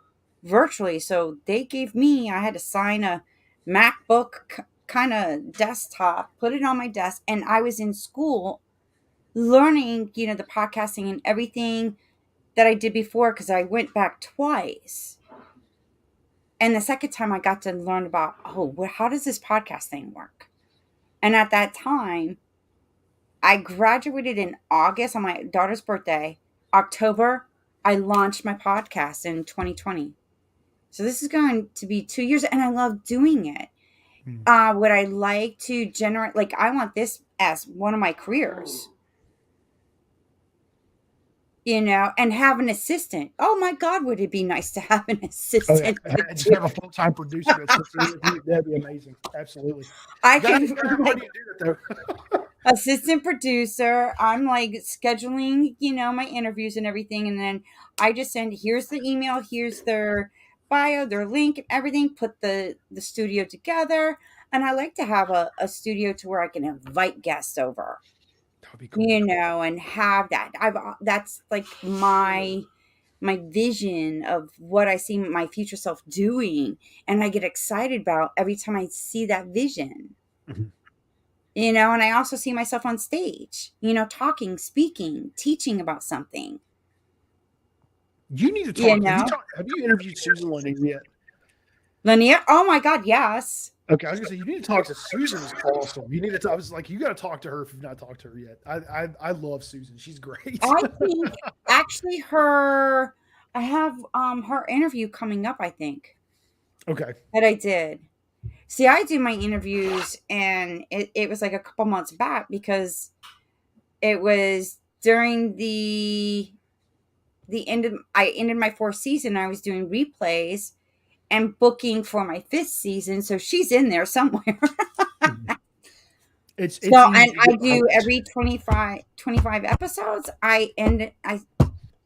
virtually. So I had to sign a MacBook kind of desktop, put it on my desk, and I was in school learning, the podcasting and everything that I did before, because I went back twice. And the second time I got to learn about, how does this podcast thing work? And at that time, I graduated in August on my daughter's birthday. October, I launched my podcast in 2020. So this is going to be 2 years, and I love doing it. Hmm. Would I like to generate, like, I want this as one of my careers, and have an assistant. Oh my God, would it be nice to have an Oh yeah, assistant? just have a full time producer that's with you. That'd be amazing. Absolutely. I Guys, can, how do you do that though? assistant producer. I'm like scheduling, my interviews and everything. And then I just send, here's the email, here's their bio, their link, and everything, put the studio together. And I like to have a studio to where I can invite guests over, That would be cool. and have that. That's like my vision of what I see my future self doing. And I get excited about every time I see that vision. Mhm. And I also see myself on stage, talking, speaking, teaching about something, You need to you talk. know. Have you interviewed Susan Lanier yet? Lanier, oh my God, yes. Okay, I was gonna say you need to talk to Susan. Is awesome. You need to. I was like, you got to talk to her if you've not talked to her yet. I love Susan. She's great. I think actually I have her interview coming up, I think, Okay. that I did. See, I do my interviews, and it was like a couple months back because it was during the end of I ended my fourth season. I was doing replays and booking for my fifth season, so she's in there somewhere. Mhm. It's So, easy and to I get do hooked. every 25 episodes. I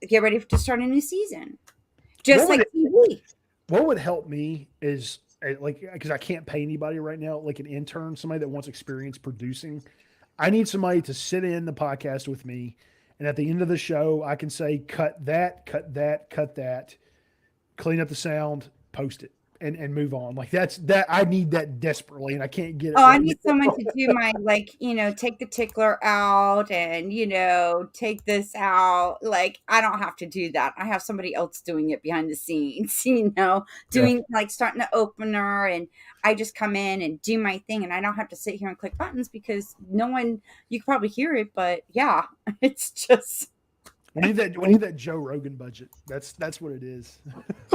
get ready to start a new season, What just would like it, TV. what would help me is like because I can't pay anybody right now, like an intern, somebody that wants experience producing. I need somebody to sit in the podcast with me, and at the end of the show, I can say, "Cut that, cut that, cut that, clean up the sound, post it, and move on." Like that's that. I need that desperately, and I can't get it Oh, I right need someone now. to do my, like, take the tickler out and, take this out. Like, I don't have to do that. I have somebody else doing it behind the scenes, Yeah. doing like starting the opener, and I just come in and do my thing, and I don't have to sit here and click buttons because no one, you can probably hear it, but yeah, it's just. We need that Joe Rogan budget. That's what it is.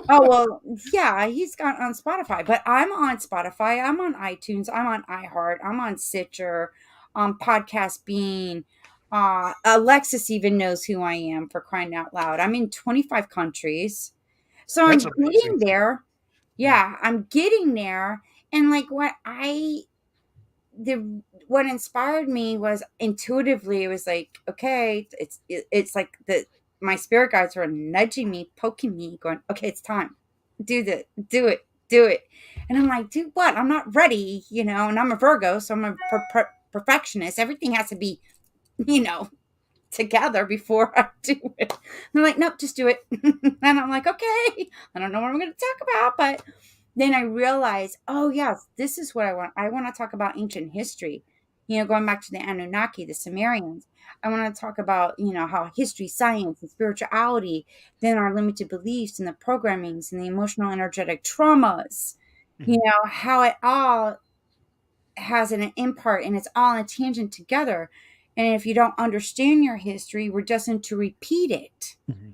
Oh, well, yeah, he's got on Spotify, but I'm on Spotify, I'm on iTunes, I'm on iHeart, I'm on Stitcher, Podcast Bean. Alexis even knows who I am, for crying out loud. I'm in 25 countries. So That's I'm amazing. getting there. Yeah. Yeah, I'm getting there. And like what inspired me was intuitively, it was like, okay, it's like my spirit guides were nudging me, poking me, going, okay, it's time, do it. And I'm like, do what? I'm not ready, and I'm a Virgo, so I'm a perfectionist. Everything has to be, you know together before I do it. And they're like, nope, just do it. And I'm like, okay, I don't know what I'm going to talk about, but then I realized, oh yes, this is what I want. I want to talk about ancient history. Going back to the Anunnaki, the Sumerians. I want to talk about, how history, science, and spirituality, then our limited beliefs and the programmings and the emotional energetic traumas, Mhm. how it all has an impart, and it's all in a tangent together. And if you don't understand your history, we're destined to repeat it. Mhm. Yeah.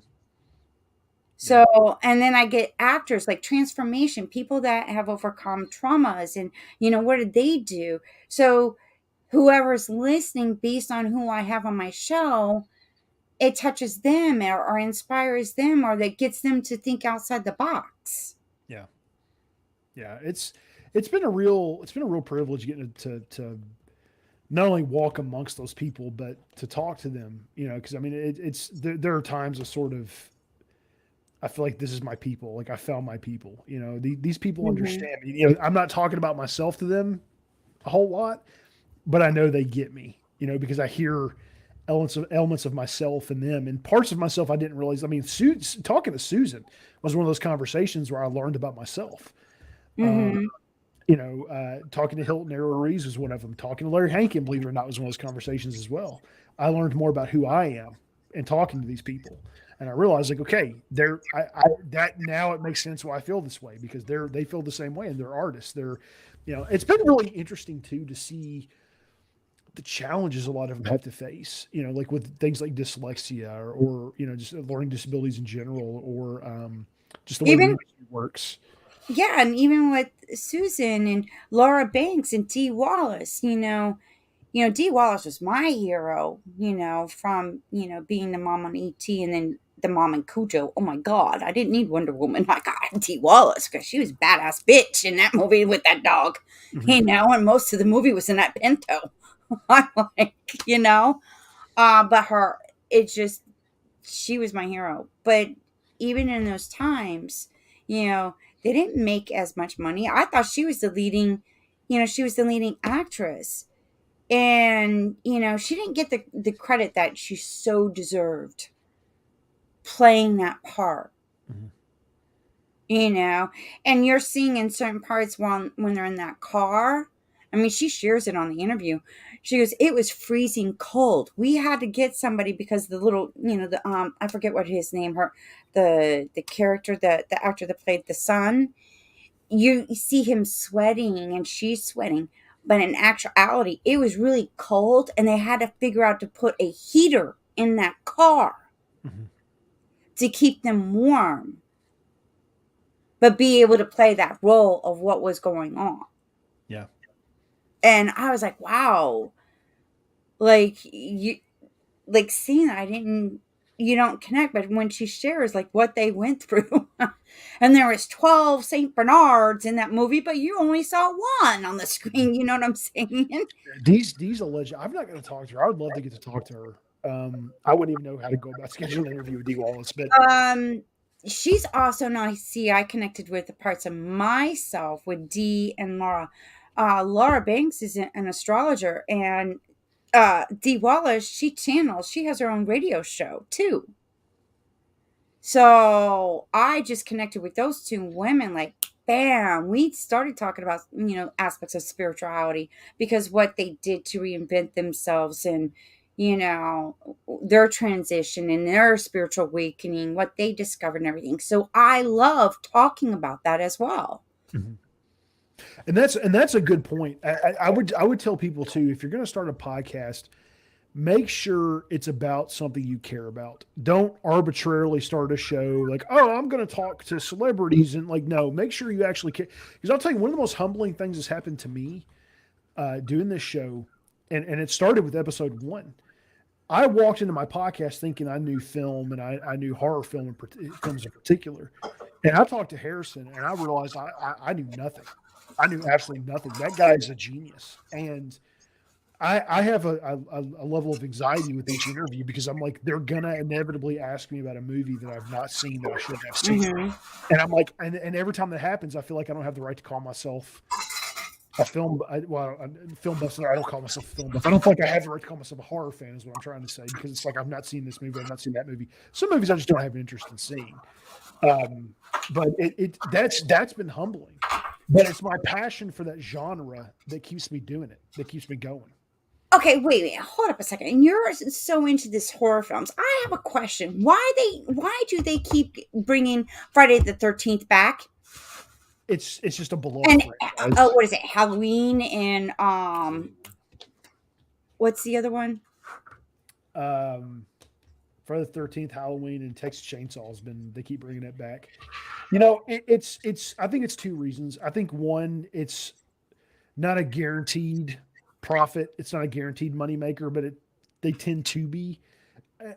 So, and then I get actors like transformation, people that have overcome traumas, and, what did they do? So, whoever's listening, based on who I have on my show, it touches them, or inspires them, or that gets them to think outside the box. Yeah. Yeah. It's been a real privilege getting to not only walk amongst those people, but to talk to them. Because I mean, it's there are times of sort of I feel like this is my people. Like I found my people. These people Hmm. understand me. I'm not talking about myself to them a whole lot, but I know they get me. Because I hear elements of myself in them, and parts of myself I didn't realize. I mean, talking to Susan was one of those conversations where I learned about myself. Um, Hmm. talking to Hilton Arrow Reeves was one of them. Talking to Larry Hankin, believe it or not, was one of those conversations as well. I learned more about who I am and talking to these people. And I realized, like, okay, that now it makes sense why I feel this way, because they feel the same way, and they're artists. It's been really interesting too to see the challenges a lot of them have to face. Like with things like dyslexia, or just learning disabilities in general, or just the way the Even industry works. Yeah, and even with Susan and Laura Banks and Dee Wallace, Dee Wallace was my hero, from, being the mom on ET, and then the mom in Cujo. Oh my God, I didn't need Wonder Woman. I got Dee Wallace because she was a badass bitch in that movie with that dog, Mhm. and most of the movie was in that Pinto. I'm like, but it's just, she was my hero. But even in those times, they didn't make as much money. I thought she was the leading actress. And, she didn't get the credit that she so deserved playing that part, Mhm. you know? And you're seeing in certain parts when they're in that car. I mean, she shares it on the interview. She goes, it was freezing cold. We had to get somebody because the little, I forget what his name, the character, the actor that played the son, you see him sweating and she's sweating. But in actuality, it was really cold, and they had to figure out to put a heater in that car Mhm. to keep them warm, but be able to play that role of what was going on. Yeah. And I was like, wow, like you, like seeing that, I didn't, you don't connect, but when she shares like what they went through, and there was 12 Saint Bernards in that movie, but you only saw one on the screen. You know what I'm saying? These alleged. I'm not going to talk to her. I would love to get to talk to her. I wouldn't even know how to go about scheduling an interview with Dee Wallace, but Um, she's also nice. See, I connected with the parts of myself with Dee and Laura. Laura Banks is an astrologer, and Dee Wallace, she channels. She has her own radio show too. So I just connected with those two women, like bam. We started talking about, aspects of spirituality because what they did to reinvent themselves, and you know their transition and their spiritual awakening, what they discovered and everything. So I love talking about that as well. Mhm. And that's a good point. I would tell people too, if you're going to start a podcast, make sure it's about something you care about. Don't arbitrarily start a show like, oh, I'm going to talk to celebrities, and like, no, make sure you actually care. Because I'll tell you, one of the most humbling things that's happened to me doing this show, and it started with episode one. I walked into my podcast thinking I knew film, and I knew horror films in particular. And I talked to Harrison, and I realized I knew nothing. I knew absolutely nothing. That guy is a genius. And I have a level of anxiety with each interview because I'm like, they're going to inevitably ask me about a movie that I've not seen that I should have seen. Hmm. And I'm like, and every time that happens, I feel like I don't have the right to call myself a film buff. I don't call myself a film buff. I don't think I have the right to call myself a horror fan, is what I'm trying to say, because it's like I've not seen this movie, I've not seen that movie. Some movies I just don't have an interest in seeing. Um, but that's been humbling. But it's my passion for that genre that keeps me doing it, that keeps me going. Okay, wait, hold up a second. And you're so into this horror films. I have a question. Why do they keep bringing Friday the 13th back? It's just a beloved And franchise. what is it? Halloween and what's the other one? Um, Friday the 13th, Halloween, and Texas Chainsaw has been. They keep bringing it back. You know, it's. I think it's two reasons. I think one, it's not a guaranteed profit. It's not a guaranteed moneymaker, but they tend to be.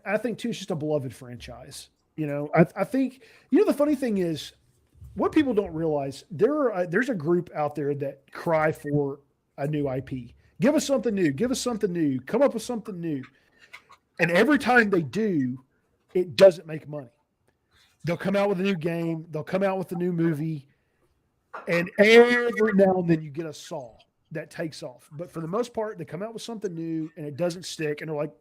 I think too, it's just a beloved franchise. I think the funny thing is, what people don't realize, there's a group out there that cry for a new IP. Give us something new. Give us something new. Come up with something new. And every time they do, it doesn't make money. They'll come out with a new game. They'll come out with a new movie, and every now and then you get a Saw that takes off. But for the most part, they come out with something new and it doesn't stick. And they're like,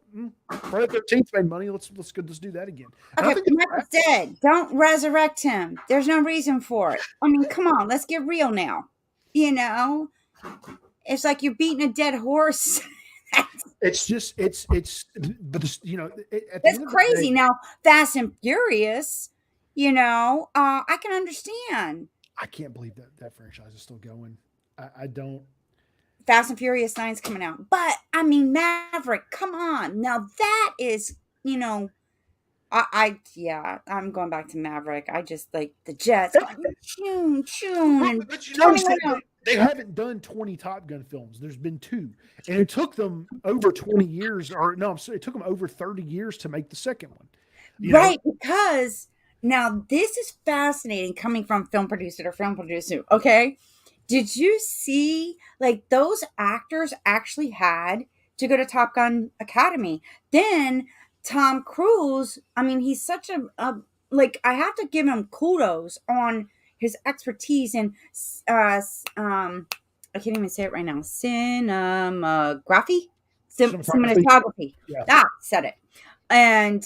Friday the 13th made money. Let's do that again. And I Okay, think Michael's dead. Don't resurrect him. There's no reason for it. I mean, come on, let's get real now. You know, it's like you're beating a dead horse. it's just but at the That's end of the crazy. day, Now, Fast and Furious, I can understand. I can't believe that franchise is still going. I don't. Fast and Furious 9's coming out. But I mean, Maverick, come on. Now that is, you know, yeah, I'm going back to Maverick. I just like the jets going choon choon and But you turning notice that around. they haven't done 20 Top Gun films. There's been two, and it took them over 20 years, or no, I'm sorry, it took them over 30 years to make the second one. You know, Right, because now this is fascinating coming from film producer to film producer. Okay. Did you see like those actors actually had to go to Top Gun Academy? Then Tom Cruise, I mean, he's such a like I have to give him kudos on his expertise in I can't even say it right now. Cinematography, cinematography. cinematography. Yeah, Said it. And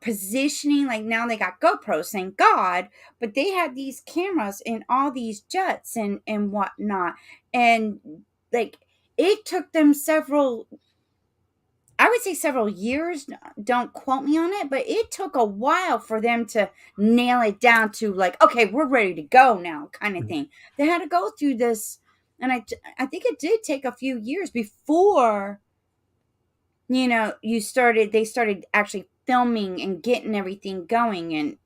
positioning, like now they got GoPros, thank God, but they had these cameras in all these jets and whatnot. And like it took them I would say several years, don't quote me on it, but it took a while for them to nail it down to like, okay, we're ready to go now, kind of thing. They had to go through this, and I think it did take a few years before they started actually filming and getting everything going. And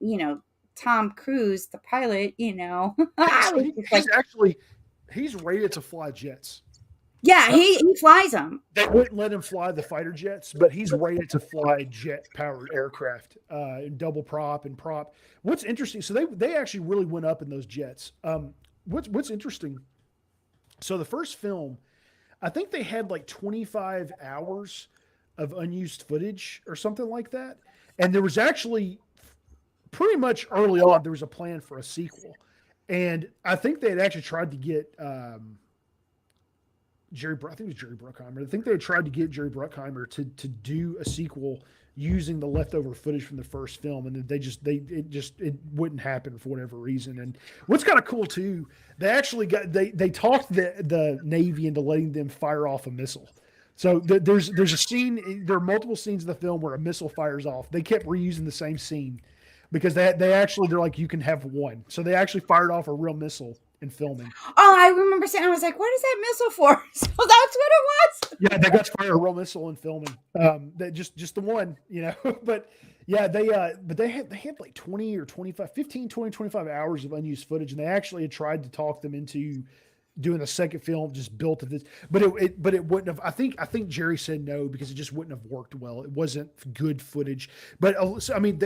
Tom Cruise, the pilot, I he's was just he's like, actually. he's rated to fly jets. Yeah, he flies them. They wouldn't let him fly the fighter jets, but he's rated to fly jet-powered aircraft, double prop and prop. What's interesting? So they actually really went up in those jets. What's interesting? So the first film, I think they had like 25 hours of unused footage or something like that, and there was actually pretty much early on there was a plan for a sequel, and I think they had actually tried to get I think it was Jerry Bruckheimer. I think they had tried to get Jerry Bruckheimer to do a sequel using the leftover footage from the first film, and it wouldn't happen for whatever reason. And what's kind of cool too, they talked the Navy into letting them fire off a missile. So there's a scene. There are multiple scenes in the film where a missile fires off. They kept reusing the same scene because they're like, you can have one. So they actually fired off a real missile in filming. Oh, I remember saying, I was like, what is that missile for? So that's what it was. Yeah, they got to fire a real missile in filming. That just the one, but yeah, they had like 20 or 25, 15, 20, 25 hours of unused footage, and they actually had tried to talk them into doing a second film just built of this, but it wouldn't have. I think Jerry said no because it just wouldn't have worked well. It wasn't good footage. But I mean,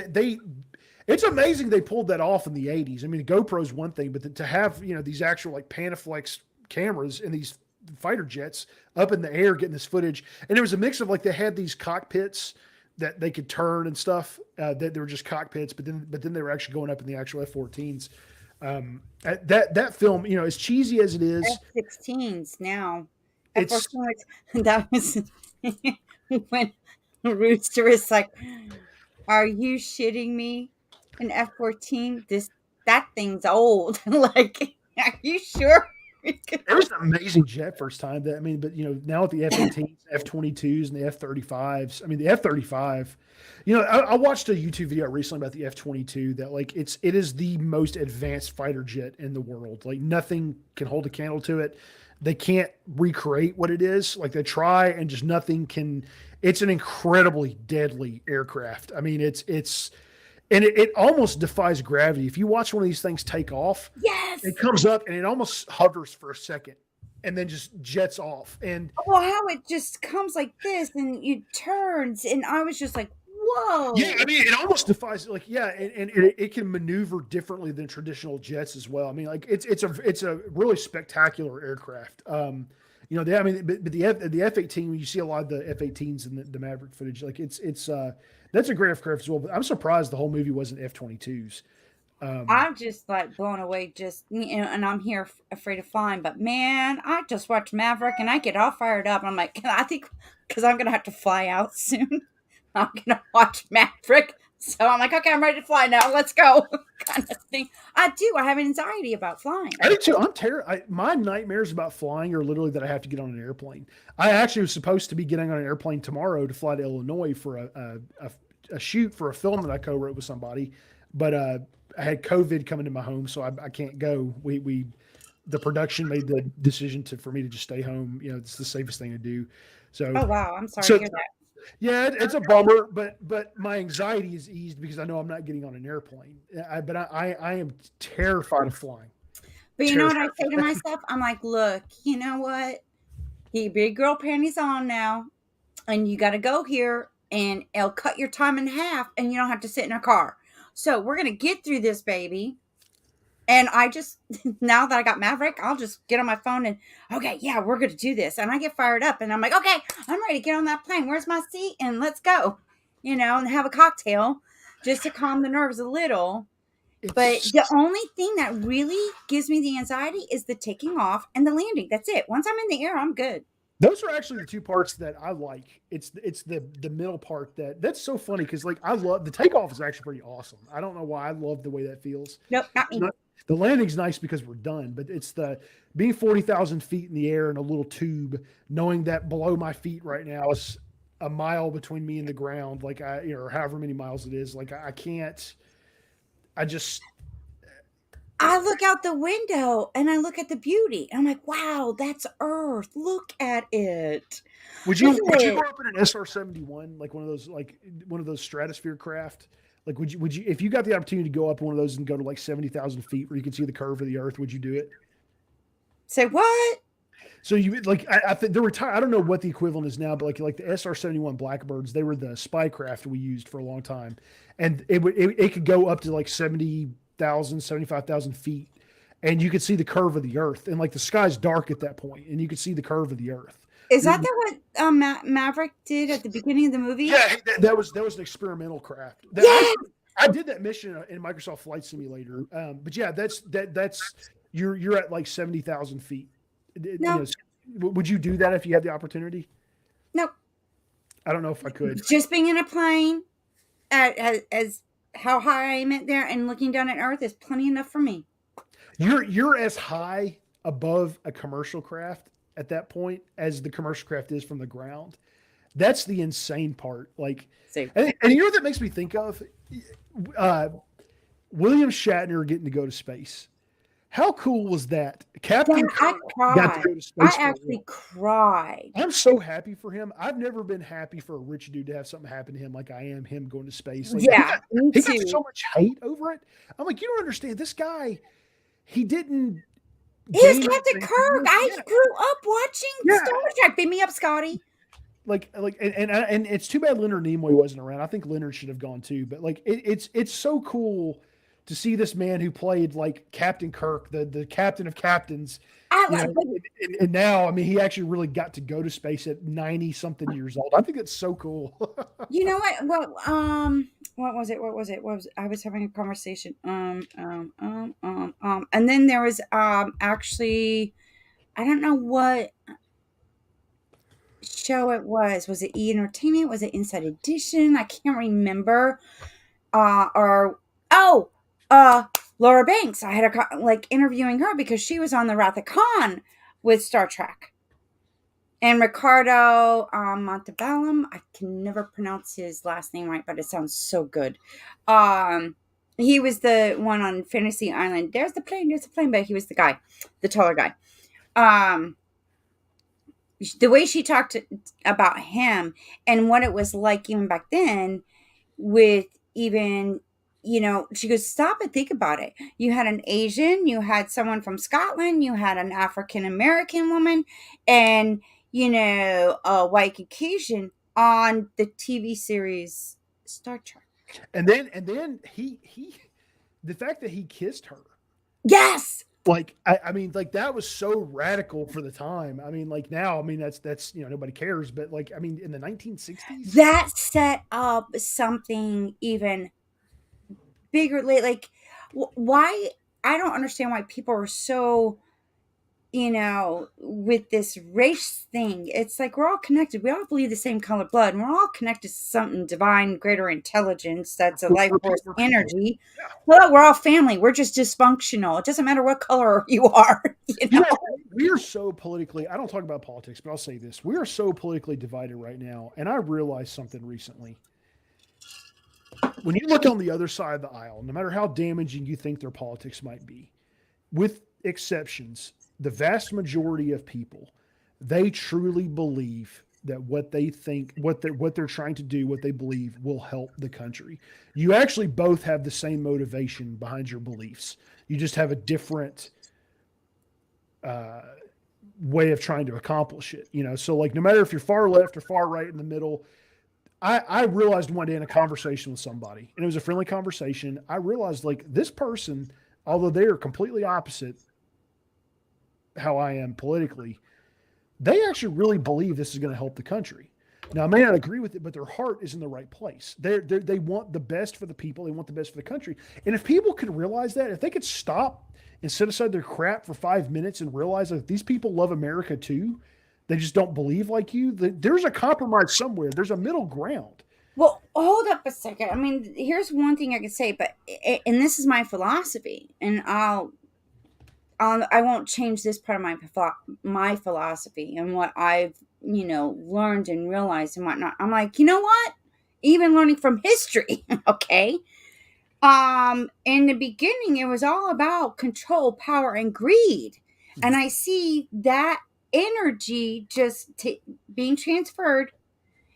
it's amazing they pulled that off in the 80s. I mean, GoPro's one thing, but to have these actual like Panaflex cameras in these fighter jets up in the air getting this footage, and it was a mix of like they had these cockpits that they could turn and stuff. That they were just cockpits, but then they were actually going up in the actual F-14s. That film, as cheesy as it is, F-16s now. it's That was when Rooster is like, "Are you shitting me? An F-14? That thing's old." Like, are you sure? it was an amazing jet first time. But now with the F-18s, F-22s, and the F-35s. I mean, the F-35. I watched a YouTube video recently about the F-22 that like it is the most advanced fighter jet in the world. Like nothing can hold a candle to it. They can't recreate what it is. Like they try and just nothing can. It's an incredibly deadly aircraft. I mean, and it almost defies gravity. If you watch one of these things take off, Yes. it comes up and it almost hovers for a second and then just jets off. And Well, how it just comes like this and it turns, and I was just like, whoa. yeah, I mean, it almost defies and it can maneuver differently than traditional jets as well. I mean, like it's a really spectacular aircraft. But the F-18, when you see a lot of the F-18s and the Maverick footage, like it's that's a great aircraft as well. But I'm surprised the whole movie wasn't F-22s. I'm just like blown away, and I'm here afraid of flying. But man, I just watched Maverick and I get all fired up. I'm like, I think because I'm going to have to fly out soon, I'm going to watch Maverick. So I'm like, okay, I'm ready to fly now. Let's go, kind of thing. I have anxiety about flying. I do too. I'm terrified. My nightmares about flying are literally that I have to get on an airplane. I actually was supposed to be getting on an airplane tomorrow to fly to Illinois for a shoot for a film that I co-wrote with somebody, but I had COVID coming to my home, so I can't go. The production made the decision for me to just stay home. It's the safest thing to do. So, oh wow, I'm sorry to hear that. Yeah, it's a bummer, but my anxiety is eased because I know I'm not getting on an airplane. But I am terrified of flying. But you know what I say to myself? I'm like, look, you know what? Get big girl panties on now, and you got to go here, and it'll cut your time in half, and you don't have to sit in a car. So we're gonna get through this, baby. And I just, now that I got Maverick, I'll just get on my phone and, okay, yeah, we're going to do this. And I get fired up and I'm like, okay, I'm ready to get on that plane. Where's my seat? And let's go, and have a cocktail just to calm the nerves a little. But the only thing that really gives me the anxiety is the taking off and the landing. That's it. Once I'm in the air, I'm good. Those are actually the two parts that I like. It's the middle part that's so funny because like I love the takeoff is actually pretty awesome. I don't know why I love the way that feels. Nope, not me. The landing's nice because we're done, but it's the being 40,000 feet in the air in a little tube, knowing that below my feet right now is a mile between me and the ground, like or however many miles it is. Like I can't. I look out the window and I look at the beauty. And I'm like, wow, that's Earth. Look at it. Would you go up in an SR-71, like one of those stratosphere craft? Like, would you, if you got the opportunity to go up one of those and go to like 70,000 feet where you can see the curve of the Earth, would you do it? Say what? So you like I think they're retired. I don't know what the equivalent is now, but like the SR-71 Blackbirds, they were the spy craft we used for a long time, and it could go up to like 70,000, 75,000 feet, and you could see the curve of the Earth, and like the sky's dark at that point, and you could see the curve of the Earth. Is You're, that what Maverick did at the beginning of the movie? yeah, that was an experimental craft. That Yes. I did that mission in Microsoft Flight Simulator. But yeah, that's you're at like 70,000 feet. No. Would you do that if you had the opportunity? No. I don't know if I could. Just being in a plane as how high I'm at there and looking down at Earth is plenty enough for me. You're as high above a commercial craft at that point as the commercial craft is from the ground. That's the insane part. Like, So and you know what that makes me think of? Uh, William Shatner getting to go to space. How cool was that? yeah, Captain I Kirk got to cried. go to I space for real. actually cried. I'm so happy for him. I've never been happy for a rich dude to have something happen to him like I am him going to space. Like Yeah, me he got too. so much hate over it. I'm like, you don't understand. This guy, he didn't He's gain Captain anything from Kirk. this. I Yeah, grew up watching yeah. Star Trek. Beam me up, Scotty. And it's too bad Leonard Nimoy wasn't around. I think Leonard should have gone too. But like it's so cool to see this man who played like Captain Kirk, the captain of captains, I you like, know, and now I mean he actually really got to go to space at 90 something years old. I think it's so cool. you know what? What was it? What was I was having a conversation? And then there was actually I don't know what show it was. Was it E Entertainment? Was it Inside Edition? I can't remember. Or oh, uh, Laura Banks. I had like interviewing her because she was on the Wrath of Khan with Star Trek. And Ricardo Montebellum, I can never pronounce his last name right, but it sounds so good. Um, he was the one on Fantasy Island. There's the plane, but he was the guy, the taller guy. Um, the way she talked about him and what it was like even back then with even she goes, stop and think about it. You had an Asian, you had someone from Scotland, you had an African American woman, and a white Caucasian on the TV series Star Trek. And then he the fact that he kissed her. Yes. Like I mean, like that was so radical for the time. I mean, like now, I mean that's nobody cares, but like I mean, in the 1960s, That set up something even bigger. Like why, I don't understand why people are so with this race thing. It's like we're all connected. We all believe the same color blood, and we're all connected to something divine, greater intelligence that's a life force we're people. energy. Yeah. Well, we're all family. We're just dysfunctional. It doesn't matter what color you are. You know, we are so politically, I don't talk about politics, but I'll say this. We are so politically divided right now. And I realized something recently. When you look on the other side of the aisle, no matter how damaging you think their politics might be, with exceptions, the vast majority of people, they truly believe that what they think, what they're trying to do, what they believe will help the country. You actually both have the same motivation behind your beliefs. You just have a different uh, way of trying to accomplish it. So like no matter if you're far left or far right in the middle, I realized one day in a conversation with somebody, and it was a friendly conversation. I realized like this person, although they are completely opposite how I am politically, they actually really believe this is going to help the country. Now, I may not agree with it, but their heart is in the right place. They want the best for the people. They want the best for the country. And if people could realize that, if they could stop and set aside their crap for 5 minutes and realize that these people love America too, they just don't believe like you, there's a compromise somewhere. There's a middle ground. Well, hold up a second. I mean, here's one thing I could say, but and this is my philosophy, and I won't change this part of my philosophy and what I've learned and realized and whatnot. I'm like, you know what? Even learning from history, okay. In the beginning, it was all about control, power, and greed, and I see that energy just being transferred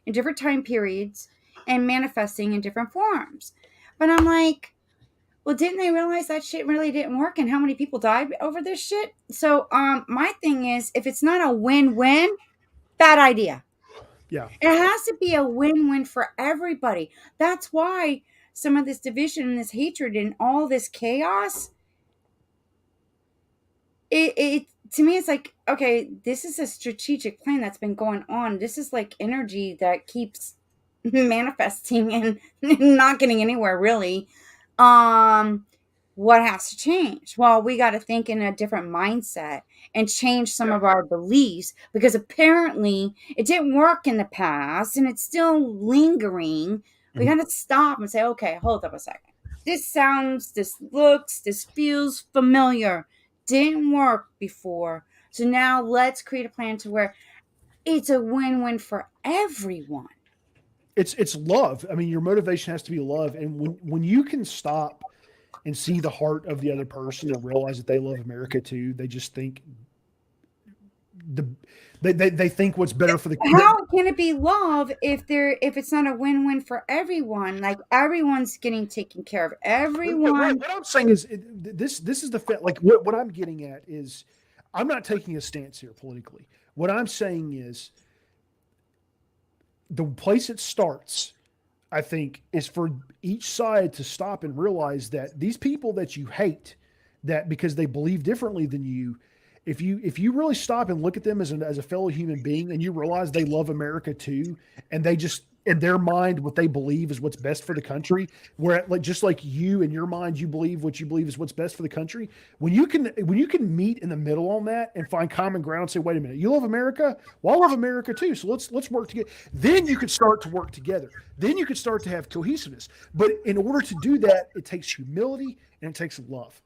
in different time periods and manifesting in different forms. But I'm like, Well, didn't they realize that shit really didn't work and how many people died over this shit? So, my thing is, if it's not a win-win, bad idea. Yeah. It has to be a win-win for everybody. That's why some of this division and this hatred and all this chaos, it to me it's like, okay, this is a strategic plan that's been going on. This is like energy that keeps manifesting and not getting anywhere really. um what has to change? Well, we got to think in a different mindset and change some Yeah. of our beliefs, because apparently it didn't work in the past and it's still lingering. We Mhm. got to stop and say, okay, hold up a second. This sounds, this looks, this feels familiar. Didn't work before. So now let's create a plan to where it's a win-win for everyone. It's love. I mean, your motivation has to be love. And when you can stop and see the heart of the other person and realize that they love America too, they just think the they think what's better for the How can it be love if it's not a win-win for everyone? Like everyone's getting taken care of. Everyone. what I'm saying is this is the like what I'm getting at is I'm not taking a stance here politically. What I'm saying is the place it starts, I think, is for each side to stop and realize that these people that you hate, that because they believe differently than you, if you really stop and look at them as a fellow human being and you realize they love America too, and they just in their mind what they believe is what's best for the country, where like just like you in your mind you believe what you believe is what's best for the country, when you can meet in the middle on that and find common ground and say, wait a minute, you love America, well I love America too, so let's work together. Then you could start to work together. Then you could start to have cohesiveness. But in order to do that, it takes humility and it takes love.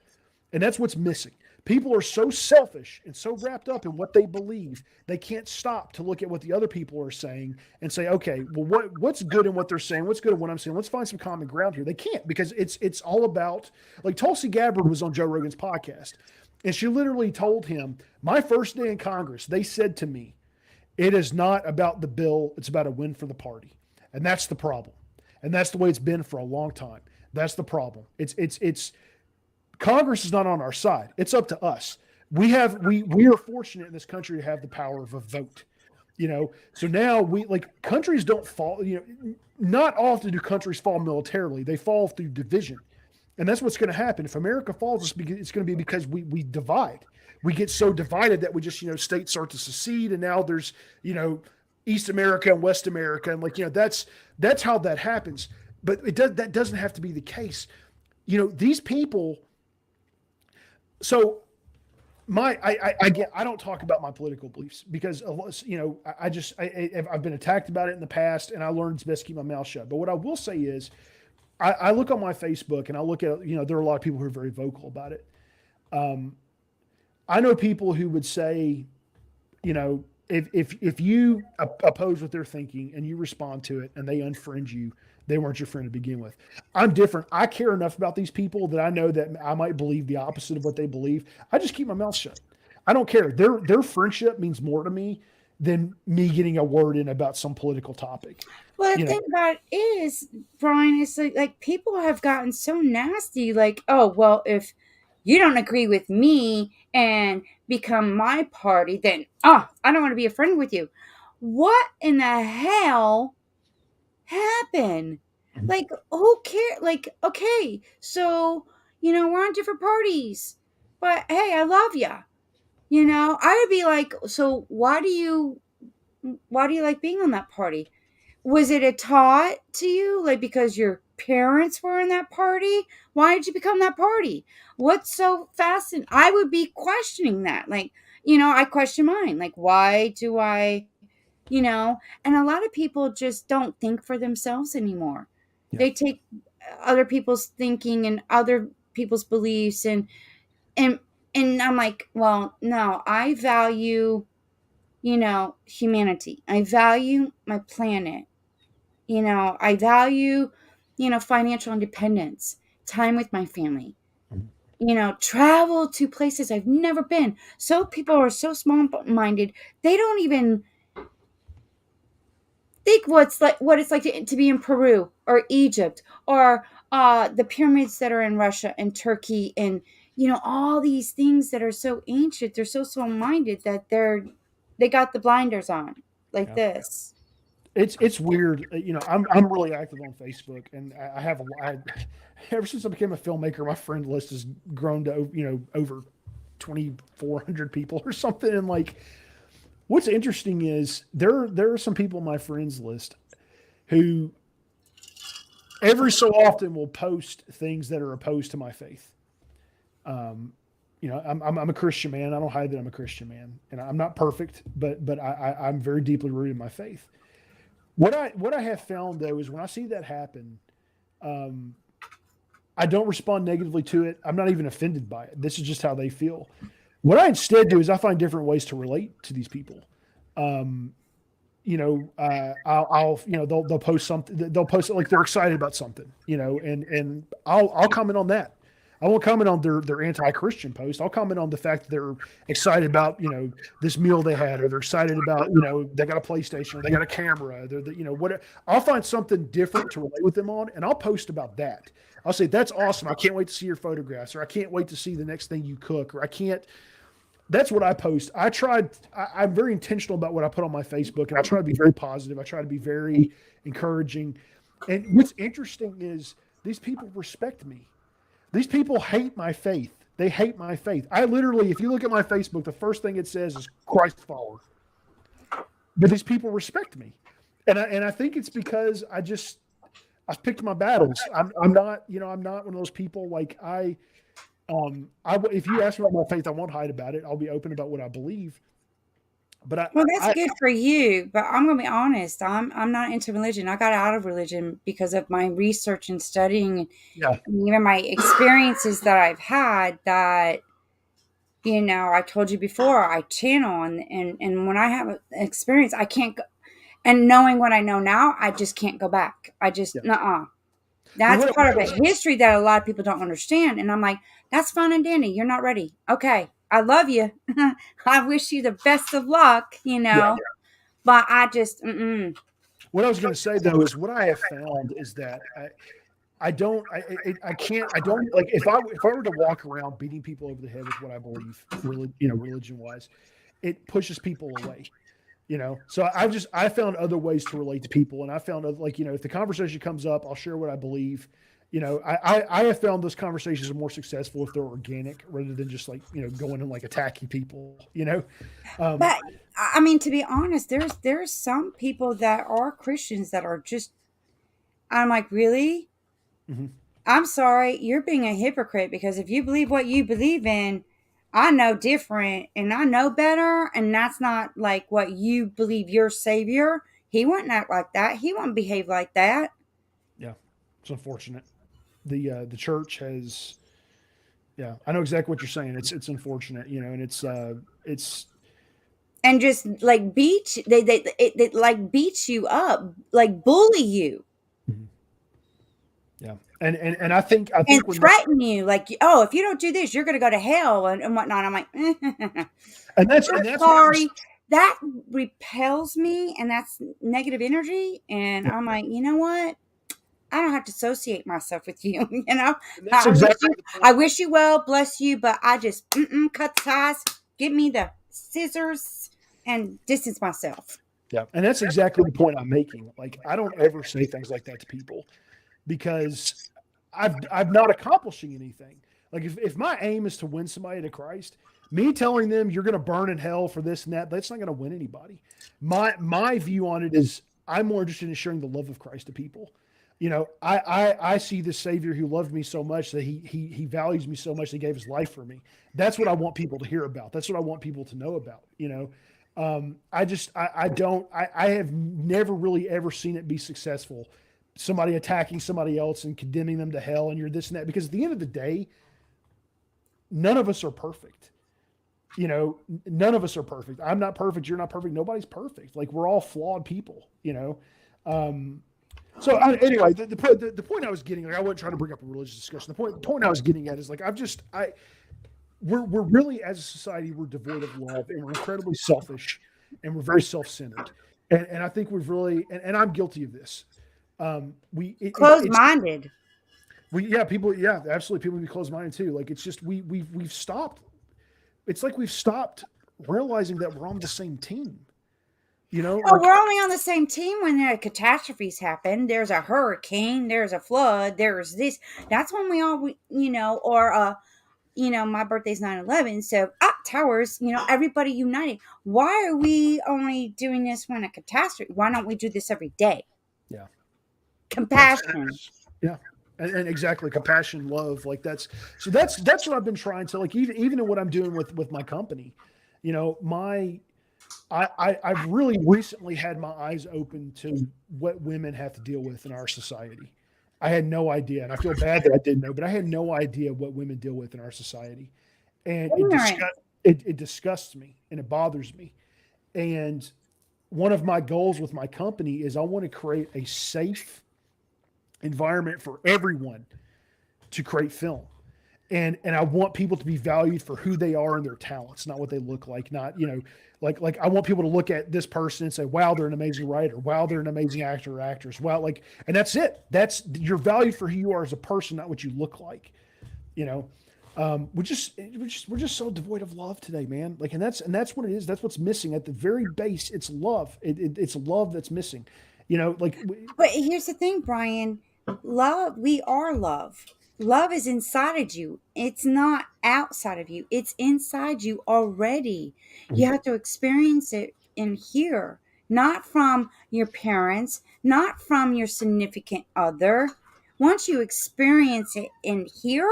And that's what's missing. People are so selfish and so wrapped up in what they believe, they can't stop to look at what the other people are saying and say, okay, well, what's good in what they're saying? What's good in what I'm saying? Let's find some common ground here. They can't, because it's all about, like Tulsi Gabbard was on Joe Rogan's podcast, and she literally told him, my first day in Congress, they said to me, it is not about the bill, it's about a win for the party. And that's the problem. And that's the way it's been for a long time. That's the problem. It's Congress is not on our side. It's up to us. We are fortunate in this country to have the power of a vote. So now we like countries don't fall. Not often do countries fall militarily. They fall through division, and that's what's going to happen. If America falls, it's going to be because we divide. We get so divided that we just states start to secede, and now there's East America and West America, and that's how that happens. But that doesn't have to be the case. These people. So I don't talk about my political beliefs because I've been attacked about it in the past, and I learned it's best to keep my mouth shut. But what I will say is, I look on my Facebook and I look at there are a lot of people who are very vocal about it. I know people who would say, if you oppose what they're thinking and you respond to it and they unfriend you, they weren't your friend to begin with. I'm different. I care enough about these people that I know that I might believe the opposite of what they believe. I just keep my mouth shut. I don't care. Their friendship means more to me than me getting a word in about some political topic. Well, the You know, thing about it is, Brian, is like people have gotten so nasty. Like, oh well, if you don't agree with me and become my party, then I don't want to be a friend with you. What in the hell happened? Like, who care? Like, okay, so we're on different parties, but hey, I love you. I would be like, so why do you like being on that party? Was it a taught to you, like because your parents were in that party? Why did you become that party? What's so fascinating? I would be questioning that. Like, I question mine. Like, why do I, you know? And a lot of people just don't think for themselves anymore. yeah. They take other people's thinking and other people's beliefs and and I'm like, well, no, I value, humanity. I value my planet. I value, financial independence, time with my family, travel to places I've never been. So people are so small minded, they don't even think what it's like to be in Peru or Egypt or the pyramids that are in Russia and Turkey, and all these things that are so ancient. They're so minded that they got the blinders on like Yeah. this. It's weird. I'm really active on Facebook, and I have ever since I became a filmmaker, my friend list has grown to over 2,400 people or something. And like, what's interesting is there are some people on my friends list who every so often will post things that are opposed to my faith. Um, I'm a Christian man. I don't hide that I'm a Christian man, and I'm not perfect, but I'm very deeply rooted in my faith. What I have found though is when I see that happen, um, I don't respond negatively to it. I'm not even offended by it. This is just how they feel. What I instead do is I find different ways to relate to these people. Um, I'll they'll post something. They'll post it like they're excited about something, and I'll comment on that. I won't comment on their anti-Christian post. I'll comment on the fact that they're excited about this meal they had, or they're excited about they got a PlayStation, or they got a camera. They're what. I'll find something different to relate with them on, and I'll post about that. I'll say that's awesome. I can't wait to see your photographs, or I can't wait to see the next thing you cook, or I can't. That's what I post. I'm very intentional about what I put on my Facebook, and I try to be very positive. I try to be very encouraging. And what's interesting is these people respect me. These people hate my faith. They hate my faith. I literally, if you look at my Facebook, the first thing it says is Christ follower. But these people respect me. And I think it's because I've picked my battles. I'm not one of those people like if you ask me about my faith, I won't hide about it. I'll be open about what I believe. But Well, that's good for you, but I'm gonna be honest. I'm not into religion. I got out of religion because of my research and studying, yeah, and even my experiences that I've had. That I told you before, I channel, and when I have an experience, I can't. Go, and knowing what I know now, I just can't go back. I just yeah. nuh-uh. Well, That's part of a history that a lot of people don't understand. And I'm like, that's fine and dandy. You're not ready. Okay. I love you. I wish you the best of luck, yeah. but I just, mm-mm. What I was going to say though is what I have found is that I don't I can't I don't like if I were to walk around beating people over the head with what I believe religion wise, it pushes people away. So I found other ways to relate to people, and I found if the conversation comes up, I'll share what I believe. I have found those conversations are more successful if they're organic rather than just going and attacking people. Um, But I mean, to be honest, there's some people that are Christians that are just, I'm like, really? mhm. I'm sorry, you're being a hypocrite because if you believe what you believe in, I know different and I know better, and that's not like what you believe your savior. He wouldn't act like that. He wouldn't behave like that. Yeah, it's unfortunate. The church has. Yeah, I know exactly what you're saying. It's unfortunate, and it's And just like they like beat you up, like bully you mhm. Yeah, and I and think when that threaten you, like, oh, if you don't do this, you're going to go to hell and whatnot. I'm like, and that's what I was. sorry. That repels me, and that's negative energy. And Yeah, I'm like, you know what? I don't have to associate myself with you. and that's I wish exactly you, the point. I wish you well, bless you, but I just cut ties. Give me the scissors and distance myself. Yeah, and that's exactly the point I'm making. Like, I don't ever say things like that to people because I'm not accomplishing anything. Like, if my aim is to win somebody to Christ, me telling them you're going to burn in hell for this and that's not going to win anybody. My view on it is I'm more interested in sharing the love of Christ to people. I see the Savior who loved me so much that he values me so much that he gave his life for me. That's what I want people to hear about. That's what I want people to know about. I have never really ever seen it be successful. Somebody attacking somebody else and condemning them to hell, and you're this and that. Because at the end of the day, none of us are perfect. None of us are perfect. I'm not perfect. You're not perfect. Nobody's perfect. Like, we're all flawed people. Um, anyway, the point I was getting, I wasn't trying to bring up a religious discussion. The point I was getting at is we're really, as a society, we're devoid of love, and we're incredibly selfish, and we're very self-centered. And I think we've really, and I'm guilty of this. Closed minded. Yeah, people, yeah, absolutely. People be closed minded too. Like it's just we've stopped. It's like we've stopped realizing that we're on the same team. You know, Oh, like we're only on the same team when catastrophes happen. There's a hurricane, there's a flood, there's this. That's when we all, or my birthday's 9/11. So, towers, everybody united. Why are we only doing this when a catastrophe? Why don't we do this every day? yeah, Compassion. yeah, and exactly compassion, love, like that's what I've been trying to like even in what I'm doing with my company. You know, I've really recently had my eyes open to what women have to deal with in our society. I had no idea, and I feel bad that I didn't know, but I had no idea what women deal with in our society, and Ignorant. it disgusts me and it bothers me. And one of my goals with my company is I want to create a safe environment for everyone to create film. And I want people to be valued for who they are and their talents, not what they look like. Not like I want people to look at this person and say, "Wow, they're an amazing writer. Wow, they're an amazing actor or actress." Wow, like, and that's it. That's you're valued for who you are as a person, not what you look like. You know, we're just so devoid of love today, man. Like, and that's what it is. That's what's missing at the very base. It's love. It's love that's missing. Like But here's the thing, Brian. Love, we are love. Love is inside of you. It's not outside of you. It's inside you already. You have to experience it in here, not from your parents, not from your significant other. Once you experience it in here,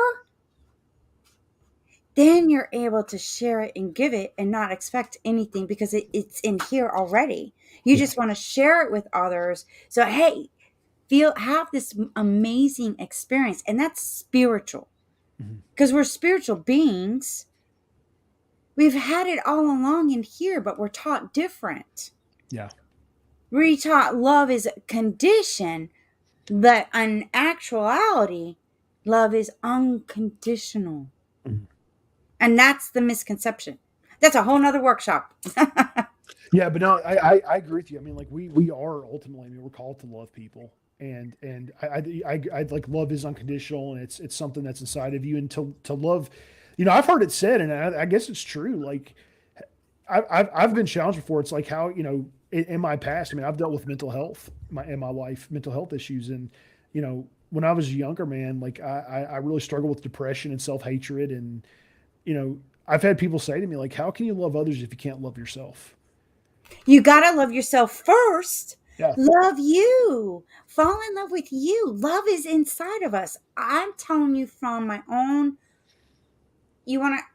then you're able to share it and give it and not expect anything because it's in here already. You yeah, just want to share it with others. So, hey, have this amazing experience, and that's spiritual mhm, because we're spiritual beings. We've had it all along in here, but we're taught different. yeah, We're taught love is a condition, but in actuality, love is unconditional. mhm. And that's the misconception. That's a whole nother workshop. Yeah, but no, I agree with you. I mean, like we are ultimately, I mean, we're called to love people, and I like love is unconditional, and it's something that's inside of you, and to love, I've heard it said, and I guess it's true. Like I've been challenged before. It's like how in my past, I mean, I've dealt with mental health in my life, mental health issues, and when I was a younger man, like I really struggled with depression and self hatred, and I've had people say to me like, how can you love others if you can't love yourself? You got to love yourself first. Yeah. Love you. Fall in love with you. Love is inside of us. I'm telling you from my own,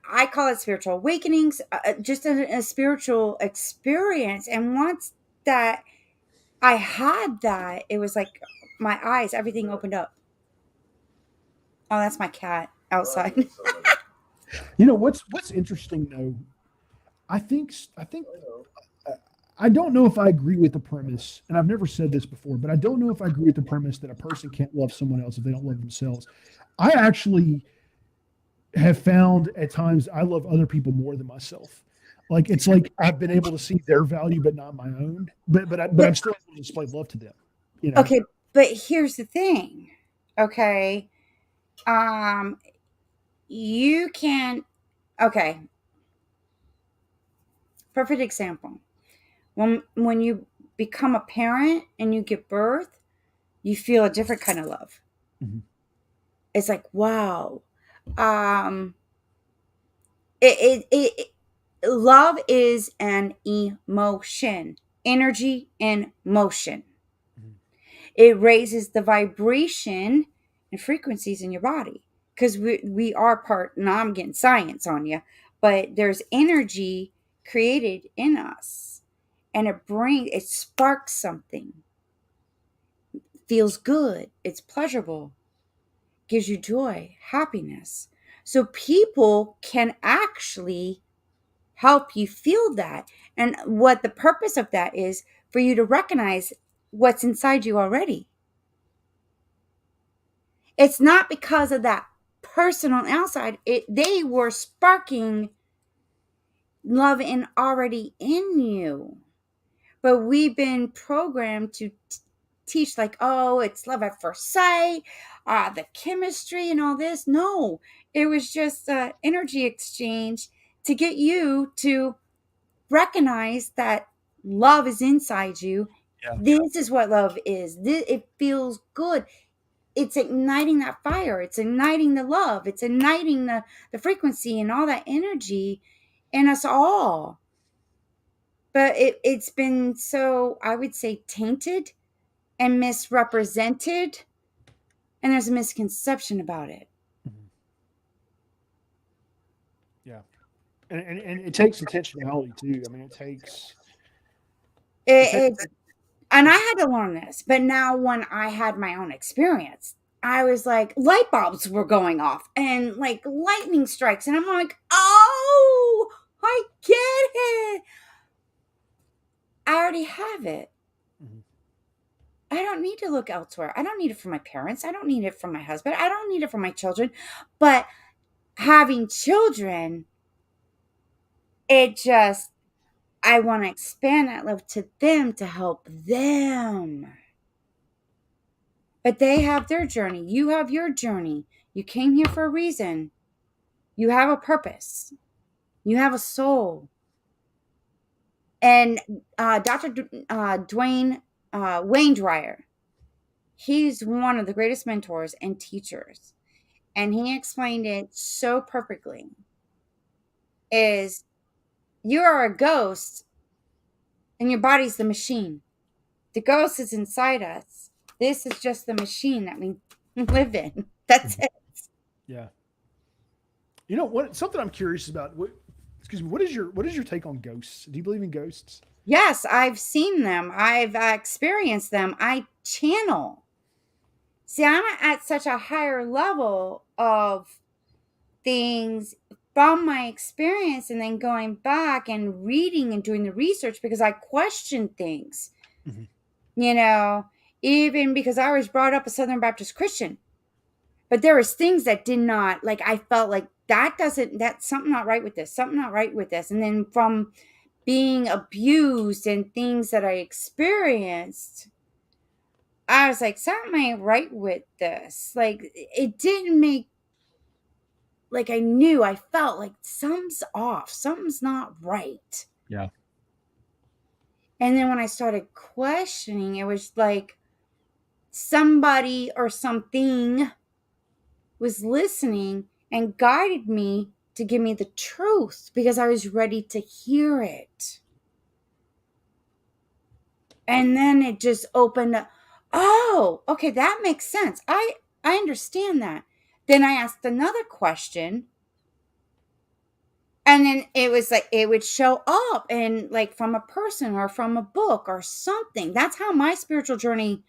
I call it spiritual awakenings, just a spiritual experience. And once that I had that, it was like my eyes, everything opened up. Oh, that's my cat outside. What's interesting though, I think I don't know if I agree with the premise, and I've never said this before, but I don't know if I agree with the premise that a person can't love someone else if they don't love themselves. I actually have found at times I love other people more than myself. Like it's like I've been able to see their value, but not my own. But I'm But still able to display love to them. You know. okay, but here's the thing. Okay. Um you can okay, perfect example. When you become a parent and you give birth, you feel a different kind of love. Mhm. It's like, wow. Um love is an emotion, energy and motion. Mhm. It raises the vibration and frequencies in your body because we are part. Now I'm getting science on you, but there's energy created in us, and it sparks something. Feels good. It's pleasurable. Gives you joy, happiness. So people can actually help you feel that. And what the purpose of that is for you to recognize what's inside you already. It's not because of that person on the outside. They were sparking love already in you. But we've been programmed to teach like, oh, it's love at first sight, the chemistry and all this. No, it was just energy exchange to get you to recognize that love is inside you. Yeah. This is what love is. It feels good. It's igniting that fire. It's igniting the love. It's igniting the frequency and all that energy in us all. But it's been so, I would say, tainted and misrepresented, and there's a misconception about it. Mhm. Yeah. And it takes intentionality too. I mean, it takes It's and I it's had to learn this, but now when I had my own experience, I was like, light bulbs were going off and like lightning strikes, and I'm like, oh, I get it. I already have it. Mhm. I don't need to look elsewhere. I don't need it from my parents. I don't need it from my husband. I don't need it from my children. But having children, it just, I want to expand that love to them to help them. But they have their journey. You have your journey. You came here for a reason. You have a purpose. You have a soul. And Dr. Dwayne Wayne Dryer, he's one of the greatest mentors and teachers. And he explained it so perfectly. Is you are a ghost and your body's the machine. The ghost is inside us. This is just the machine that we live in. That's Mhm. it. Yeah. You know what? Something I'm curious about. Excuse me. What is your take on ghosts? Do you believe in ghosts? Yes, I've seen them. I've experienced them. I channel. See, I'm at such a higher level of things from my experience and then going back and reading and doing the research because I question things, Mhm. you know, even because I was brought up a Southern Baptist Christian. But there was things that did not, like, I felt like that's something not right with this, something not right with this. And then from being abused and things that I experienced, I was like, something ain't right with this. Like, it didn't make, like, I felt like something's off, something's not right. Yeah. And then when I started questioning, it was like somebody or something was listening and guided me to give me the truth because I was ready to hear it. And then it just opened up. Oh, okay, that makes sense. I understand that. Then I asked another question, and then it was like it would show up and like from a person or from a book or something. That's how my spiritual journey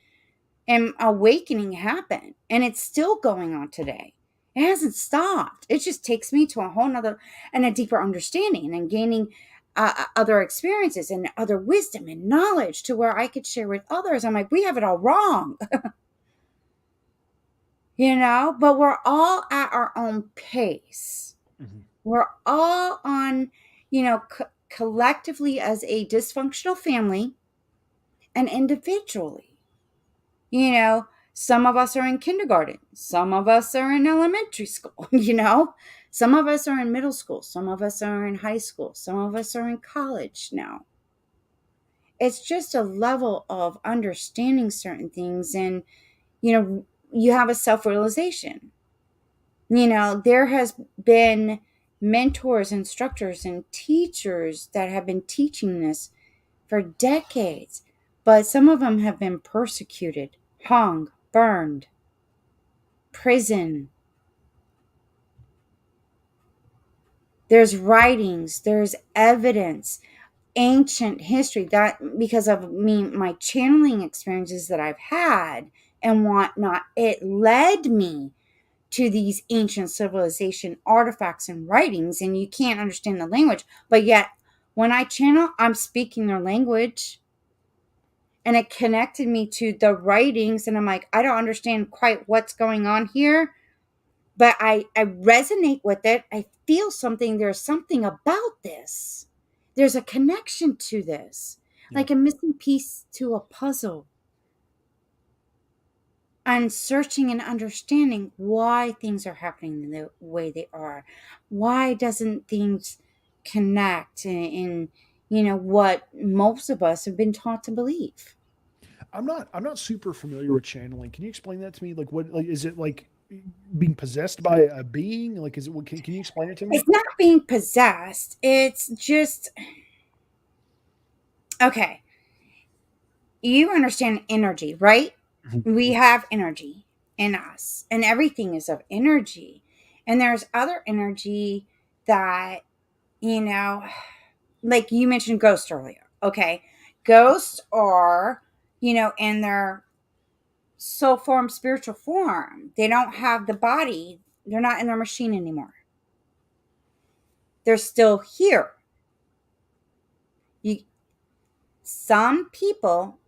and awakening happened, and it's still going on today. It hasn't stopped. It just takes me to a whole nother and a deeper understanding and gaining other experiences and other wisdom and knowledge to where I could share with others. I'm like, we have it all wrong, but we're all at our own pace. Mhm. We're all on, collectively as a dysfunctional family and individually. You know, some of us are in kindergarten, some of us are in elementary school, some of us are in middle school, some of us are in high school, some of us are in college now. It's just a level of understanding certain things, and you have a self-realization. There has been mentors, instructors, and teachers that have been teaching this for decades, but some of them have been persecuted, hung, burned, prison. There's writings, there's evidence, ancient history that because of my channeling experiences that I've had and whatnot, it led me to these ancient civilization artifacts and writings, and you can't understand the language, but yet when I channel, I'm speaking their language, and it connected me to the writings, and I'm like, I don't understand quite what's going on here, but I resonate with it. I feel something. There's something about this. There's a connection to this, Yeah. like a missing piece to a puzzle. and searching and understanding why things are happening the way they are. Why doesn't things connect in what most of us have been taught to believe? I'm not super familiar with channeling. Can you explain that to me? Like what like is it like being possessed by a being? Like is it can you explain it to me? It's not being possessed. It's just okay. You understand energy, right? Mhm. We have energy in us, and everything is of energy. And there's other energy that, you know, like you mentioned ghosts earlier. Okay. Ghosts are, in their soul form, spiritual form. They don't have the body, they're not in their machine anymore. They're still here. You, some people,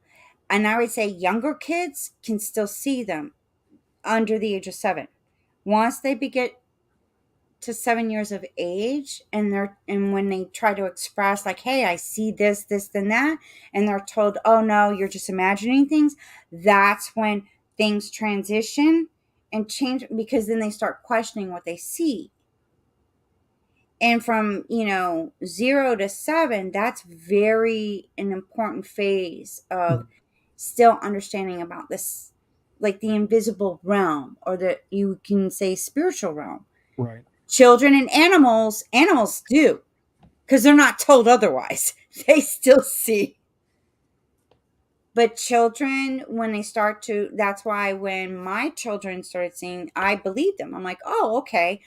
and I would say younger kids, can still see them under the age of 7. Once they get to 7 years of age, and when they try to express like, hey, I see this and that, and they're told, oh no, you're just imagining things, that's when things transition and change, because then they start questioning what they see. And from 0 to 7, that's very an important phase of Mhm. still understanding about this, like the invisible realm, or the, you can say, spiritual realm. Right. Children and animals do, because they're not told otherwise. They still see. But children, when they start to, that's why when my children started seeing, I believed them. I'm like, oh, okay.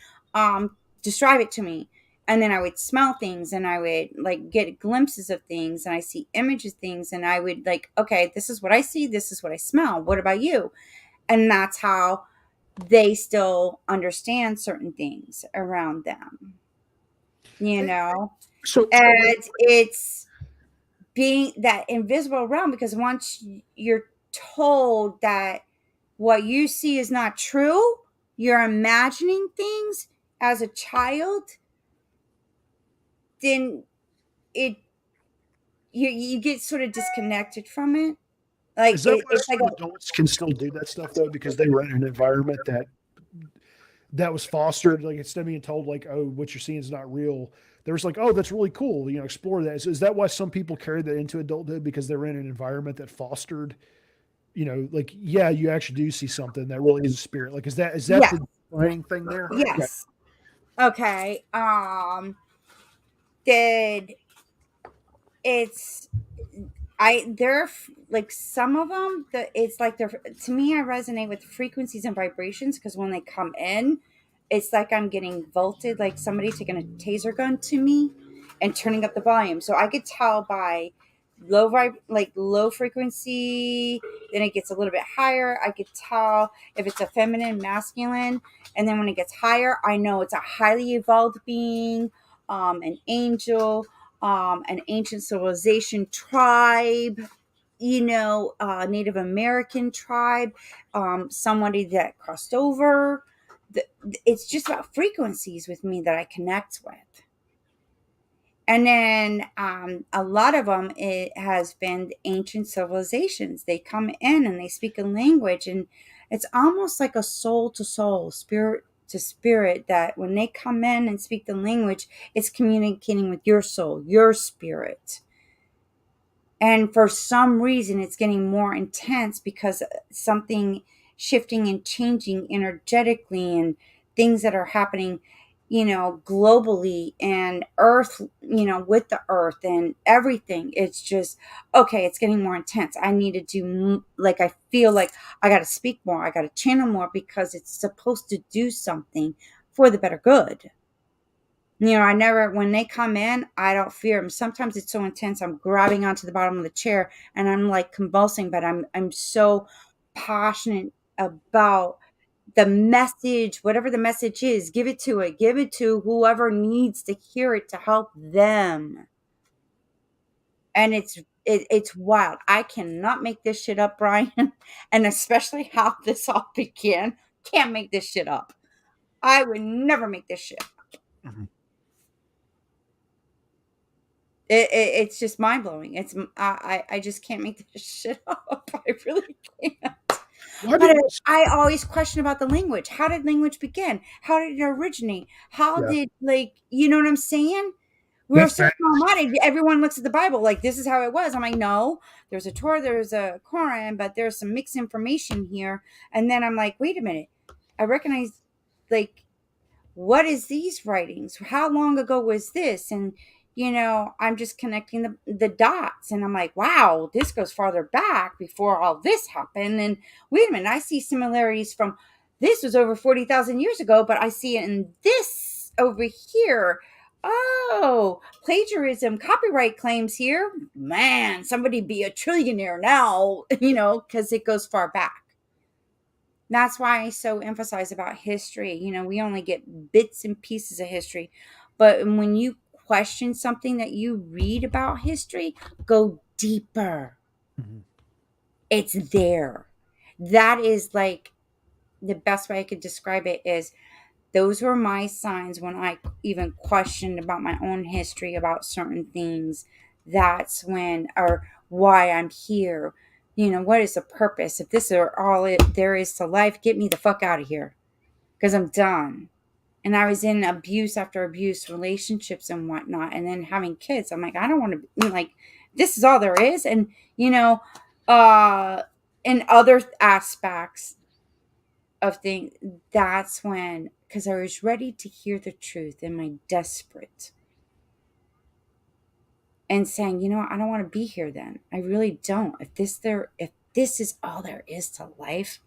Describe it to me. And then I would smell things, and I would like get glimpses of things, and I see images of things, and I would like, okay, this is what I see, this is what I smell. What about you? And that's how they still understand certain things around them, you Eh, know? So And it's being that invisible realm, because once you're told that what you see is not true, you're imagining things as a child, then it you get sort of disconnected from it. Like is that why it's like some adults can still do that stuff though? Because they were in an environment that was fostered. Like instead of being told like, "Oh, what you're seeing is not real," there was like, "Oh, that's really cool." Explore that. Is that why some people carry that into adulthood because they were in an environment that fostered? Like yeah, you actually do see something that really is a spirit. Like is that yes, the defining thing there? Okay. yes. Okay. Did it's they're like some of them that it's like they're, to me, I resonate with frequencies and vibrations, because when they come in, it's like I'm getting volted, like somebody taking a taser gun to me and turning up the volume, so I could tell by like low frequency, then it gets a little bit higher. I could tell if it's a feminine, masculine, and then when it gets higher, I know it's a highly evolved being, an angel, an ancient civilization tribe, Native American tribe, somebody that crossed over. It's just about frequencies with me that I connect with. And then a lot of them, it has been ancient civilizations. They come in and they speak a language, and it's almost like a soul to soul, spirit to spirit, that when they come in and speak the language, it's communicating with your soul, your spirit. And for some reason, it's getting more intense because something shifting and changing energetically, and things that are happening, globally, and earth, with the earth and everything. It's just, okay, it's getting more intense. I need to do, like, I feel like I got to speak more, I got to channel more, because it's supposed to do something for the better good. I never, when they come in, I don't fear them. Sometimes it's so intense, I'm grabbing onto the bottom of the chair and I'm like convulsing, but I'm so passionate about the message, whatever the message is, give it to it, give it to whoever needs to hear it to help them. And it's wild. I cannot make this shit up, Brian. And especially how this all began. Can't make this shit up. I would never make this shit. Mhm. It's just mind blowing. I just can't make this shit up. I really can't. Why But did I always question about the language. How did language begin? How did it originate? How yeah, did, like, you know what I'm saying? We're that's so bad. small-minded. Everyone looks at the Bible like this is how it was. I'm like, no, there's a Torah, there's a Quran, but there's some mixed information here. And then I'm like, wait a minute. I recognize, like, what is these writings? How long ago was this? And I'm just connecting the dots, and I'm like, wow, this goes farther back before all this happened. And wait a minute, I see similarities from this was over 40,000 years ago, but I see it in this over here. Oh, plagiarism, copyright claims here. Man, somebody be a trillionaire now, because it goes far back. That's why I so emphasize about history. We only get bits and pieces of history. But when you question something that you read about history, go deeper. Mhm. It's there. That is like the best way I could describe it is those were my signs when I even questioned about my own history about certain things. That's when, or why I'm here. What is the purpose? If this is all there is to life, get me the fuck out of here because I'm done. And I was in abuse after abuse, relationships and whatnot, and then having kids. I'm like, I don't want to be like, this is all there is. And, uh, in other aspects, of things, that's when, because I was ready to hear the truth. Am I desperate? And saying, I don't want to be here then. I really don't. If this is all there is to life,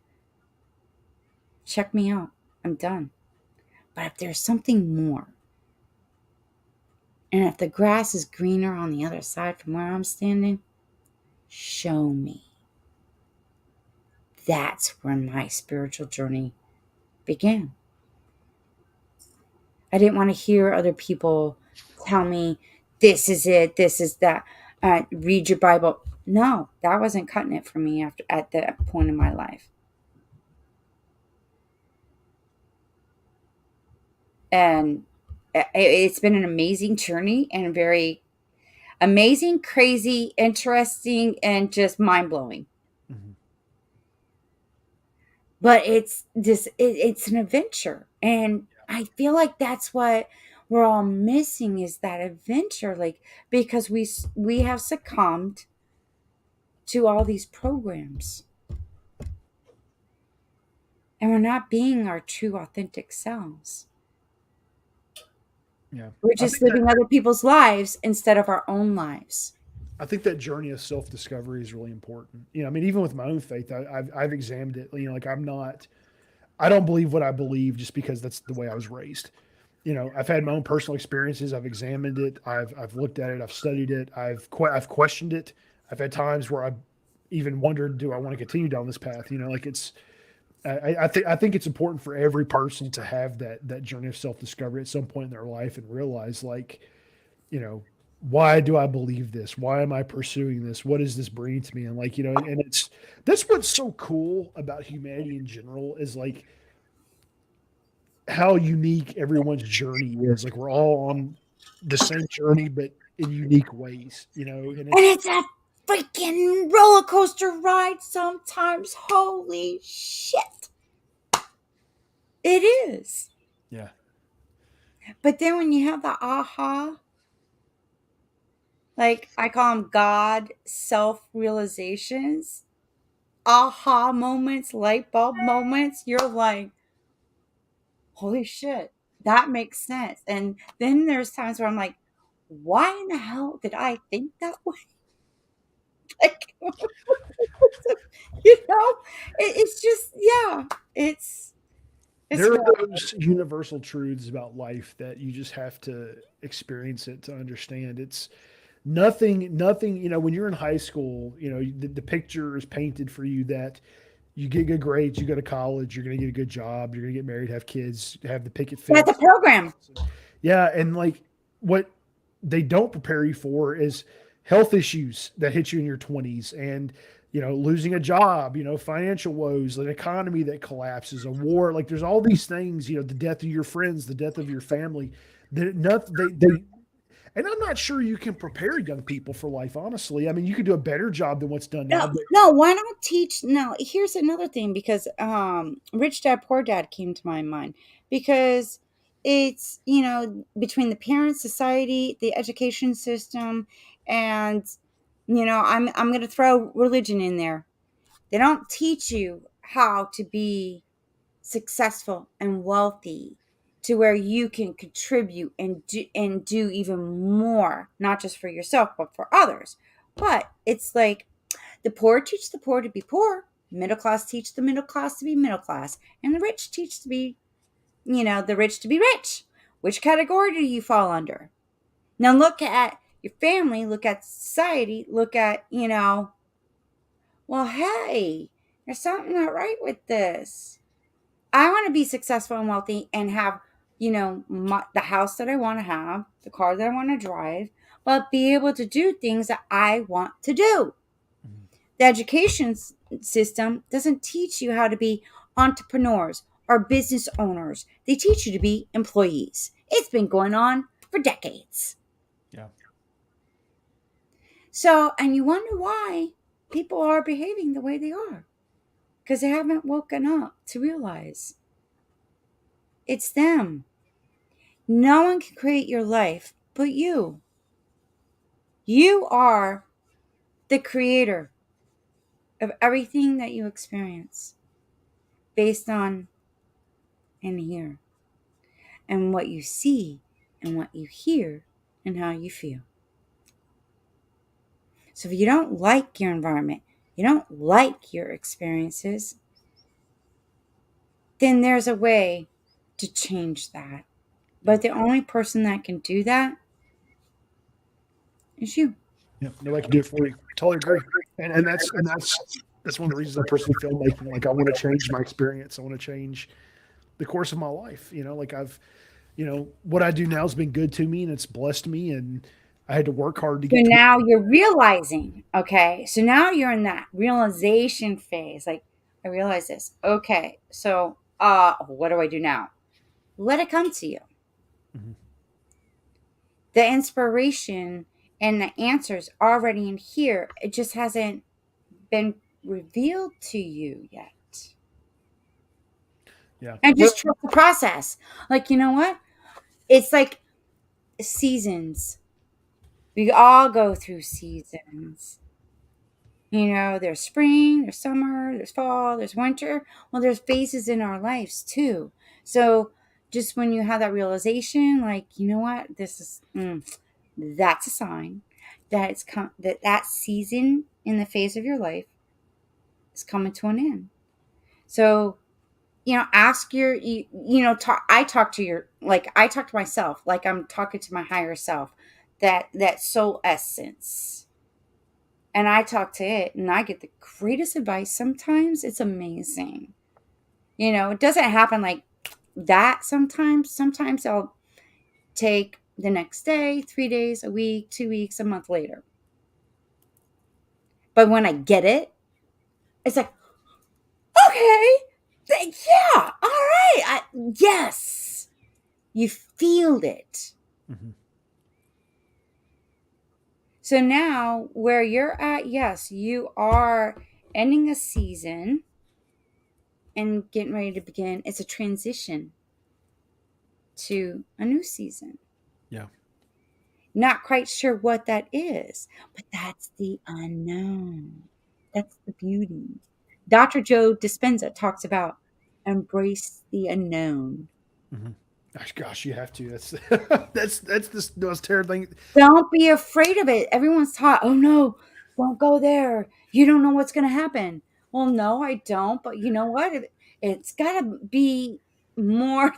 check me out. I'm done. But if there's something more, and if the grass is greener on the other side from where I'm standing, show me. That's where my spiritual journey began. I didn't want to hear other people tell me this is it, this is that. Read your Bible. No, that wasn't cutting it for me after at that point in my life. And it's been an amazing journey and very amazing, crazy, interesting, and just mind blowing. Mhm. But it's an adventure, and I feel like that's what we're all missing is that adventure, like because we have succumbed to all these programs and we're not being our true authentic selves. Yeah. We're I just think that living other people's lives instead of our own lives. I think that journey of self discovery is really important. I mean, even with my own faith, I've examined it. Like I don't believe what I believe just because that's the way I was raised. I've had my own personal experiences. I've examined it. I've looked at it. I've studied it. I've questioned it. I've had times where I've even wondered, do I want to continue down this path? Like it's I think it's important for every person to have that journey of self discovery at some point in their life and realize like, you know, why do I believe this? Why am I pursuing this? What does this bring to me? And like, and it's that's what's so cool about humanity in general is like how unique everyone's journey is. Like we're all on the same journey, but in unique ways, and And it's it's a freaking roller coaster ride sometimes. Holy shit. It is. yeah. But then when you have the aha, like I call them God self realizations, aha moments, light bulb moments, you're like, holy shit, that makes sense. And then there's times where I'm like, why in the hell did I think that way? Like, it's just, yeah, it's There are wild. those universal truths about life that you just have to experience it to understand. It's nothing, when you're in high school, the picture is painted for you that you get good grades, you go to college, you're going to get a good job, you're going to get married, have kids, have the picket That's a fence. program. Yeah. And like what they don't prepare you for is health issues that hit you in your 20s and, losing a job, financial woes, an economy that collapses, a war. Like there's all these things, the death of your friends, the death of your family. That nothing, they And I'm not sure you can prepare young people for life, honestly. I mean, you could do a better job than what's done now, No, but no, why not teach? No, here's another thing because Rich Dad Poor Dad came to my mind because it's, between the parents, society, the education system, and I'm going to throw religion in there. They don't teach you how to be successful and wealthy to where you can contribute and do even more, not just for yourself but for others. But it's like the poor teach the poor to be poor, middle class teach the middle class to be middle class, and the rich teach to be, the rich to be rich. Which category do you fall under? Now look at your family, look at society, look at, well, hey, there's something not right with this. I want to be successful and wealthy and have, the house that I want to have, the car that I want to drive, but be able to do things that I want to do. The education system doesn't teach you how to be entrepreneurs or business owners. They teach you to be employees. It's been going on for decades. yeah. So, and you wonder why people are behaving the way they are because they haven't woken up to realize it's them. No one can create your life but you. You are the creator of everything that you experience based on and hear, and what you see, and what you hear, and how you feel. So if you don't like your environment, you don't like your experiences, then there's a way to change that. Yeah. But the only person that can do that is you. Yeah. Nobody can do it for you. Totally agree. And that's one of the reasons I pursue filmmaking. Like I want to change my experience. I want to change the course of my life. Like what I do now has been good to me and it's blessed me, and I had to work hard to So get to. now you're realizing, okay? So now you're in that realization phase. Like, I realize this. Okay, so what do I do now? Let it come to you. Mhm. The inspiration and the answers already in here. It just hasn't been revealed to you yet. Yeah. And Well, just trust the process. Like, you know what? It's like seasons. We all go through seasons. There's spring, there's summer, there's fall, there's winter. Well, there's phases in our lives too. So just when you have that realization, like, you know what, that's a sign that that season in the phase of your life is coming to an end. So, ask talk. I talk to myself, like I'm talking to my higher self, that soul essence, and I talk to it and I get the greatest advice. Sometimes it's amazing. It doesn't happen like that sometimes. Sometimes I'll take the next day, 3 days, a week, 2 weeks, a month later. But when I get it, it's like, okay, yeah, all right. Yes, you feel it. mhm. So now where you're at, yes, you are ending a season and getting ready to begin. It's a transition to a new season. Yeah. Not quite sure what that is, but that's the unknown. That's the beauty. Dr. Joe Dispenza talks about embrace the unknown. Mhm. Gosh, you have to. That's that's the most terrible thing. Don't be afraid of it. Everyone's taught, oh no, don't go there. You don't know what's going to happen. Well, no, I don't. But you know what? It's got to be more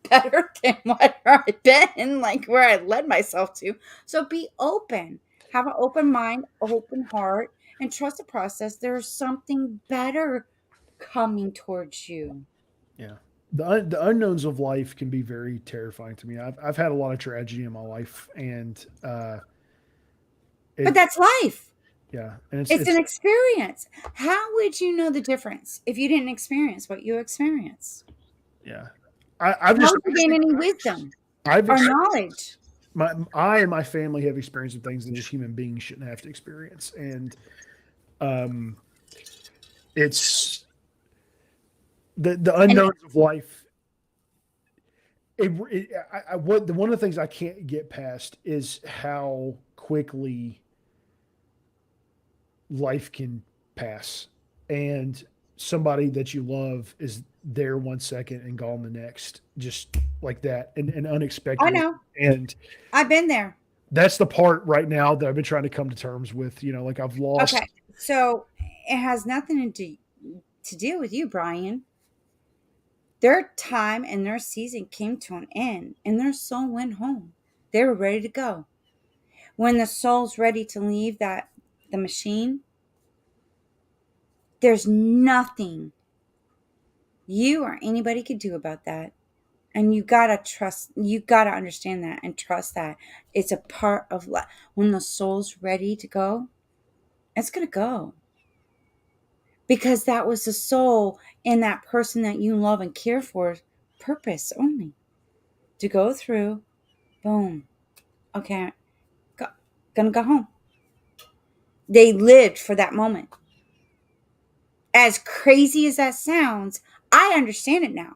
better than what I've been, like where I led myself to. So be open. Have an open mind, open heart, and trust the process. There's something better coming towards you. Yeah. The unknowns of life can be very terrifying to me. I've had a lot of tragedy in my life, and But it that's life. yeah, and it's It's it's an experience. How would you know the difference if you didn't experience what you experienced? yeah. I've How just would you gain any wisdom I've or ex- knowledge? I and my family have experienced some things that just human beings shouldn't have to experience, and um, it's the And unknowns of life. One of the things I can't get past is how quickly life can pass, and somebody that you love is there 1 second and gone the next, just like that, and I unexpectedly. know, And I've been there. that's the part right now that I've been trying to come to terms with. Like I've Okay, lost. so it has nothing to do with you, Brian. Their time and their season came to an end, and their soul went home. They were ready to go. When the soul's ready to leave the machine, there's nothing you or anybody could do about that. And you gotta understand that and trust that it's a part of life. When the soul's ready to go, it's gonna go. Because that was the soul in that person that you love and care for, purpose only. To go through, boom, okay, go, gonna go home. They lived for that moment. As crazy as that sounds, I understand it now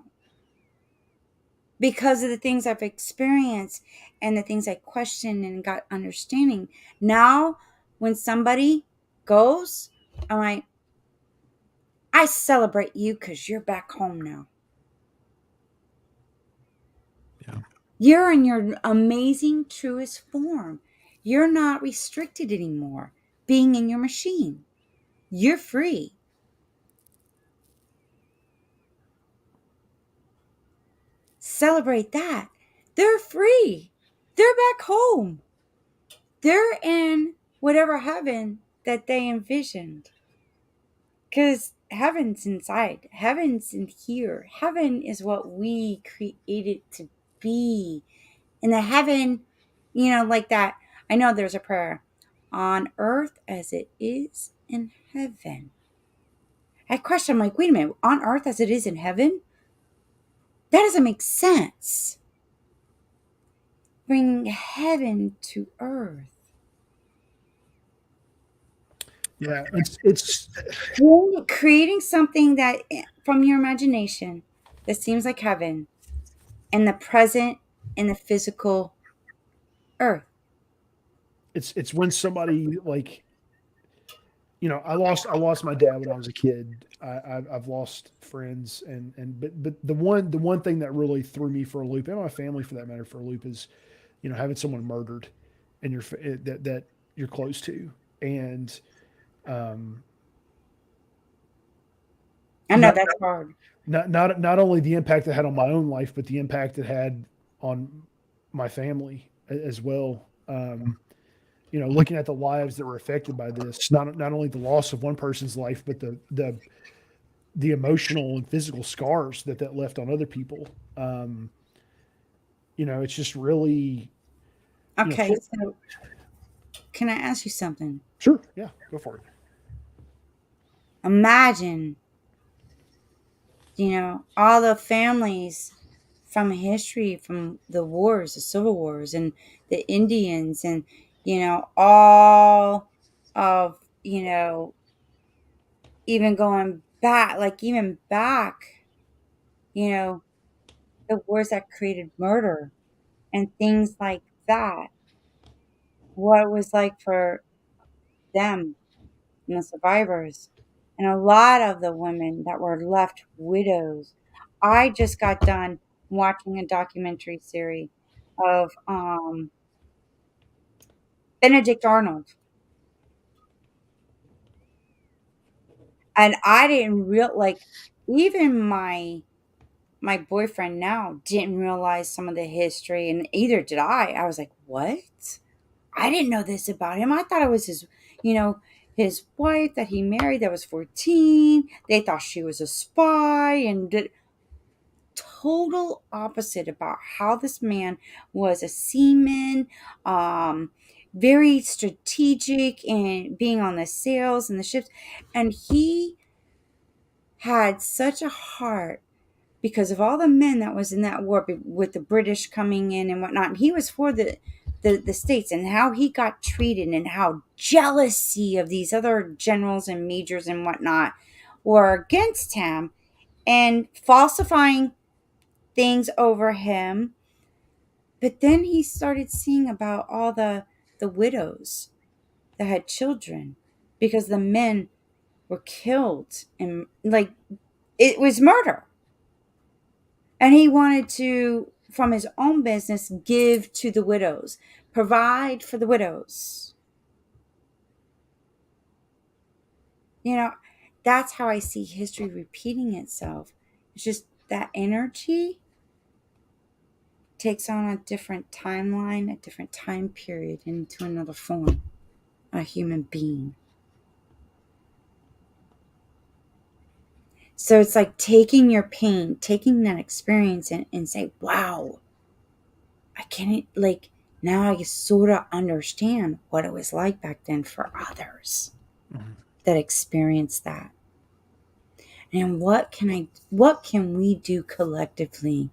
because of the things I've experienced and the things I questioned and got understanding. Now, when somebody goes, I'm like, I celebrate you because you're back home now. Yeah. You're in your amazing, truest form. You're not restricted anymore being in your machine. You're free. Celebrate that. They're free. They're back home. They're in whatever heaven that they envisioned. Because heaven's inside, heaven's in here. Heaven is what we created to be. And the heaven, like that. I know there's a prayer on earth as it is in heaven. I question, I'm like, wait a minute, on earth as it is in heaven? That doesn't make sense. Bring heaven to earth. Yeah, it's Creating something that from your imagination that seems like heaven in the present in the physical earth. it's when somebody, like, I lost my dad when I was a kid. I've lost friends, but the one thing that really threw me for a loop, and my family for that matter for a loop, is having someone murdered and that you're close to, and um, I know not that's hard. not only the impact it had on my own life, but the impact it had on my family as well. Looking at the lives that were affected by this, not only the loss of one person's life, but the emotional and physical scars that left on other people. Um, it's just really, Okay, for, so can I ask you something? sure, yeah, go for it. Imagine, all the families from history, from the wars, the civil wars, and the Indians, and, all of, even going back, like even back, you know, the wars that created murder and things like that. What it was like for them and the survivors, and a lot of the women that were left widows. I just got done watching a documentary series of Benedict Arnold, and I didn't like even my boyfriend now didn't realize some of the history, and either did I. I was like, "What? I didn't know this about him. I thought it was you know, his wife that he married that was 14. They thought she was a spy and did total opposite about how this man was a seaman, um, very strategic in being on the sails and the ships. And he had such a heart because of all the men that was in that war with the British coming in and whatnot. And he was for the states, and how he got treated, and how jealousy of these other generals and majors and whatnot were against him and falsifying things over him. But then he started seeing about all the widows that had children because the men were killed, and like it was murder. And he wanted to, from his own business, give to the widows, provide for the widows. You know, that's how I see history repeating itself. It's just that energy takes on a different timeline, a different time period, into another form, a human being. So it's like taking your pain, taking that experience, and say, wow, I can't, like, now I sort of understand what it was like back then for others that experienced that. And what can we do collectively,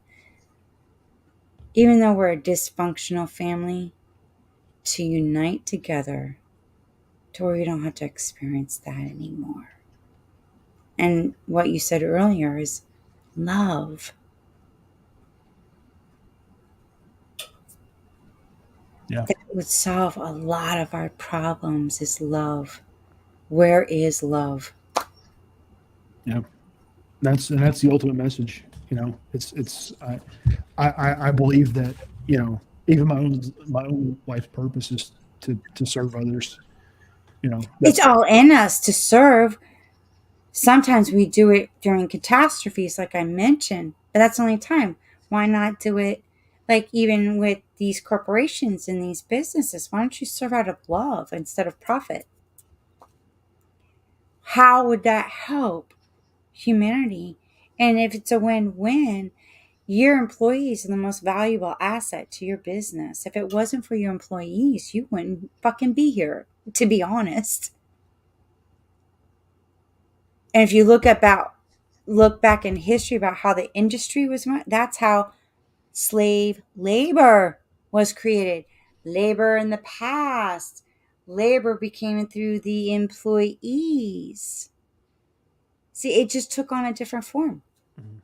even though we're a dysfunctional family, to unite together to where we don't have to experience that anymore? And what you said earlier is love. Yeah. That would solve a lot of our problems, is love. Where is love? Yeah. That's the ultimate message. It's I believe that, even my own life's purpose is to serve others. It's That's all in us to serve. Sometimes we do it during catastrophes, like I mentioned, but that's the only time. Why not do it, like, even with these corporations and these businesses? Why don't you serve out of love instead of profit? How would that help humanity? And if it's a win-win, your employees are the most valuable asset to your business. If it wasn't for your employees, you wouldn't fucking be here, to be honest. And if you look back in history about how the industry was run, that's how slave labor was created. Labor in the past, labor became through the employees. See, it just took on a different form. Mhm.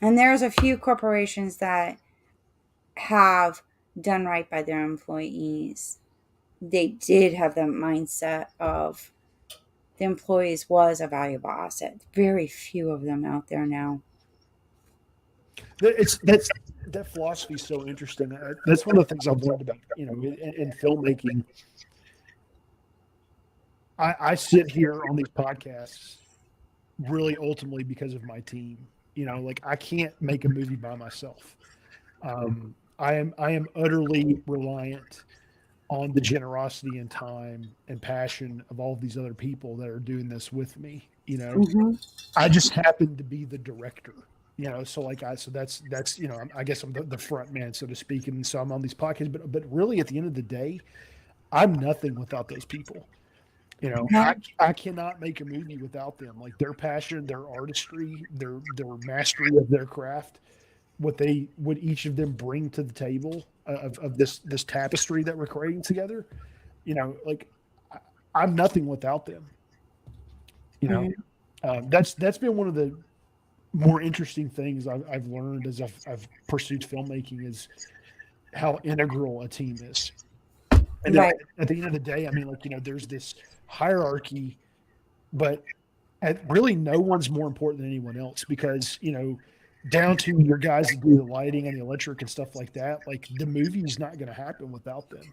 And there's a few corporations that have done right by their employees. They did have the mindset of the employees was a valuable asset. Very few of them out there now. That philosophy is so interesting. That's one of the things I've learned about, in filmmaking. I sit here on these podcasts really ultimately because of my team. Like, I can't make a movie by myself. I am utterly reliant on the generosity and time and passion of all of these other people that are doing this with me. Mm-hmm. I just happen to be the director. So like so that's I guess I'm the front man, so to speak, and so I'm on these podcasts. But really, at the end of the day, I'm nothing without those people. I cannot make a movie without them. Like, their passion, their artistry, their mastery of their craft, what each of them bring to the table of this tapestry that we're creating together. Like, I'm nothing without them. You know, Mm-hmm. that's been one of the more interesting things I've learned as I've pursued filmmaking, is how integral a team is. And then Right. at the end of the day, I mean, like, there's this hierarchy, but really no one's more important than anyone else, because, down to your guys that do the lighting and the electric and stuff like that, like, the movie's not going to happen without them.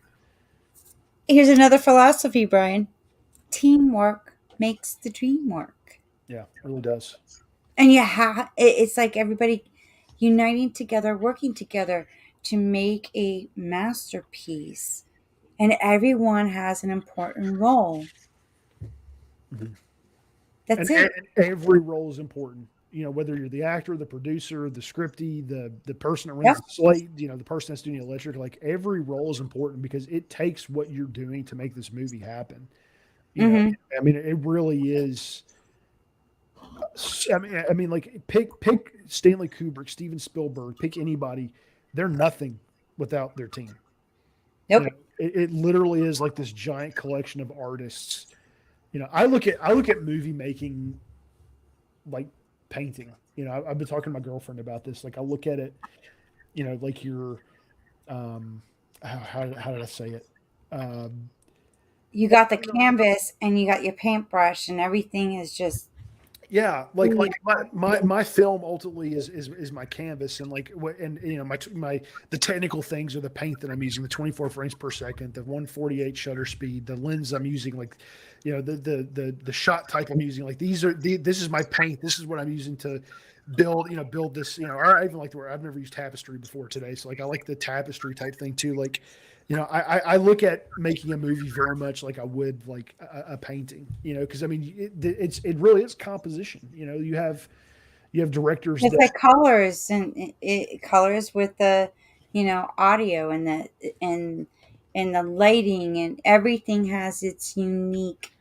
Here's another philosophy, Brian. Teamwork makes the dream work. Yeah, it really does. And it's like everybody uniting together, working together to make a masterpiece. And everyone has an important role. Mhm. That's And it. every role is important. Whether you're the actor, the producer, the scripty, the person that runs Yep. the slate, the person that's doing the electric, like, every role is important because it takes what you're doing to make this movie happen. You know, Mm-hmm. I mean, it really is. I mean, like pick Stanley Kubrick, Steven Spielberg, pick anybody. They're nothing without their team. You Nope. know, it literally is like this giant collection of artists. I look at movie making like painting. I've been talking to my girlfriend about this. Like I look at it, like your um, how did I say it? Um, You got the canvas and you got your paintbrush, and everything is just. Yeah, like my film ultimately is my canvas, and like what, and my the technical things are the paint that I'm using, the 24 frames per second, the 148 shutter speed, the lens I'm using, like the shot type I'm using, like this is my paint, this is what I'm using to build this, or I even like where I've never used tapestry before today, so like I like the tapestry type thing too, like I look at making a movie very much like I would like a painting, because I mean it really is composition. You have directors It's that like colors and colors with the, audio and and the lighting, and everything has its unique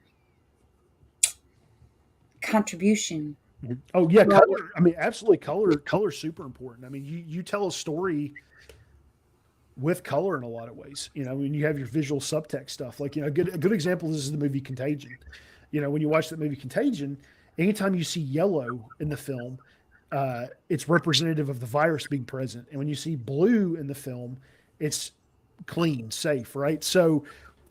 contribution. oh yeah, Well, color. I mean, absolutely, color is super important. I mean, you tell a story with color in a lot of ways. When you have your visual subtext stuff, like a good example is the movie Contagion. When you watch that movie Contagion, anytime you see yellow in the film, it's representative of the virus being present, and when you see blue in the film, it's clean, safe, right? So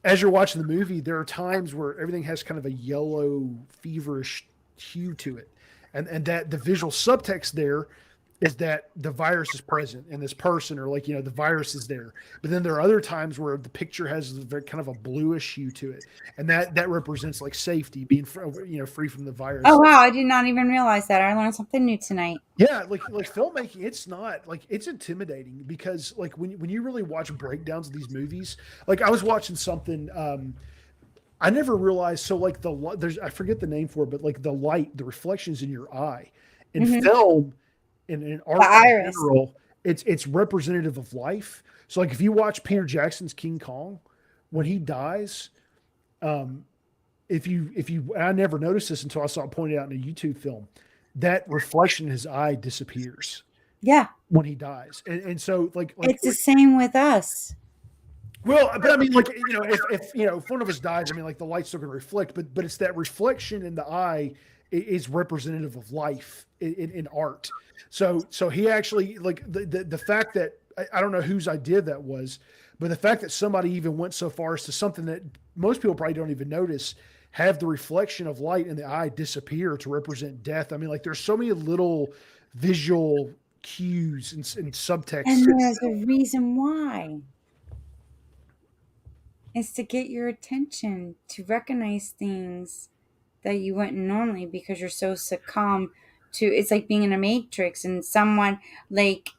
as you're watching the movie, there are times where everything has kind of a yellow, feverish hue to it, and that the visual subtext there is that the virus is present in this person, or like the virus is there. But then there are other times where the picture has very kind of a bluish hue to it, and that represents like safety, being free from the oh virus. wow, I did not even realize that. I learned something new tonight. Yeah, like filmmaking, it's not like it's intimidating because like when you really watch breakdowns of these movies, like I was watching something. I never realized. So like there's I forget the name for it, but like the light, the reflections in your eye, in Hmm. film, in The art in iris. general, it's representative of life. So like if you watch Peter Jackson's King Kong, when he dies, um, if you I never noticed this until I saw it pointed out in a YouTube film, that reflection in his eye disappears Yeah, when he dies, and so like it's the same with us. well, but I mean, like if one of us dies, I mean, like the light's still going to reflect, but it's that reflection in the eye is representative of life in art. So he actually like the fact that I don't know whose idea that was, but the fact that somebody even went so far as to something that most people probably don't even notice, have the reflection of light in the eye disappear to represent death. I mean, like there's so many little visual cues and subtext. And there's a reason why. It's to get your attention, to recognize things that you wouldn't normally, because you're so succumb to. It's like being in a matrix and someone, like,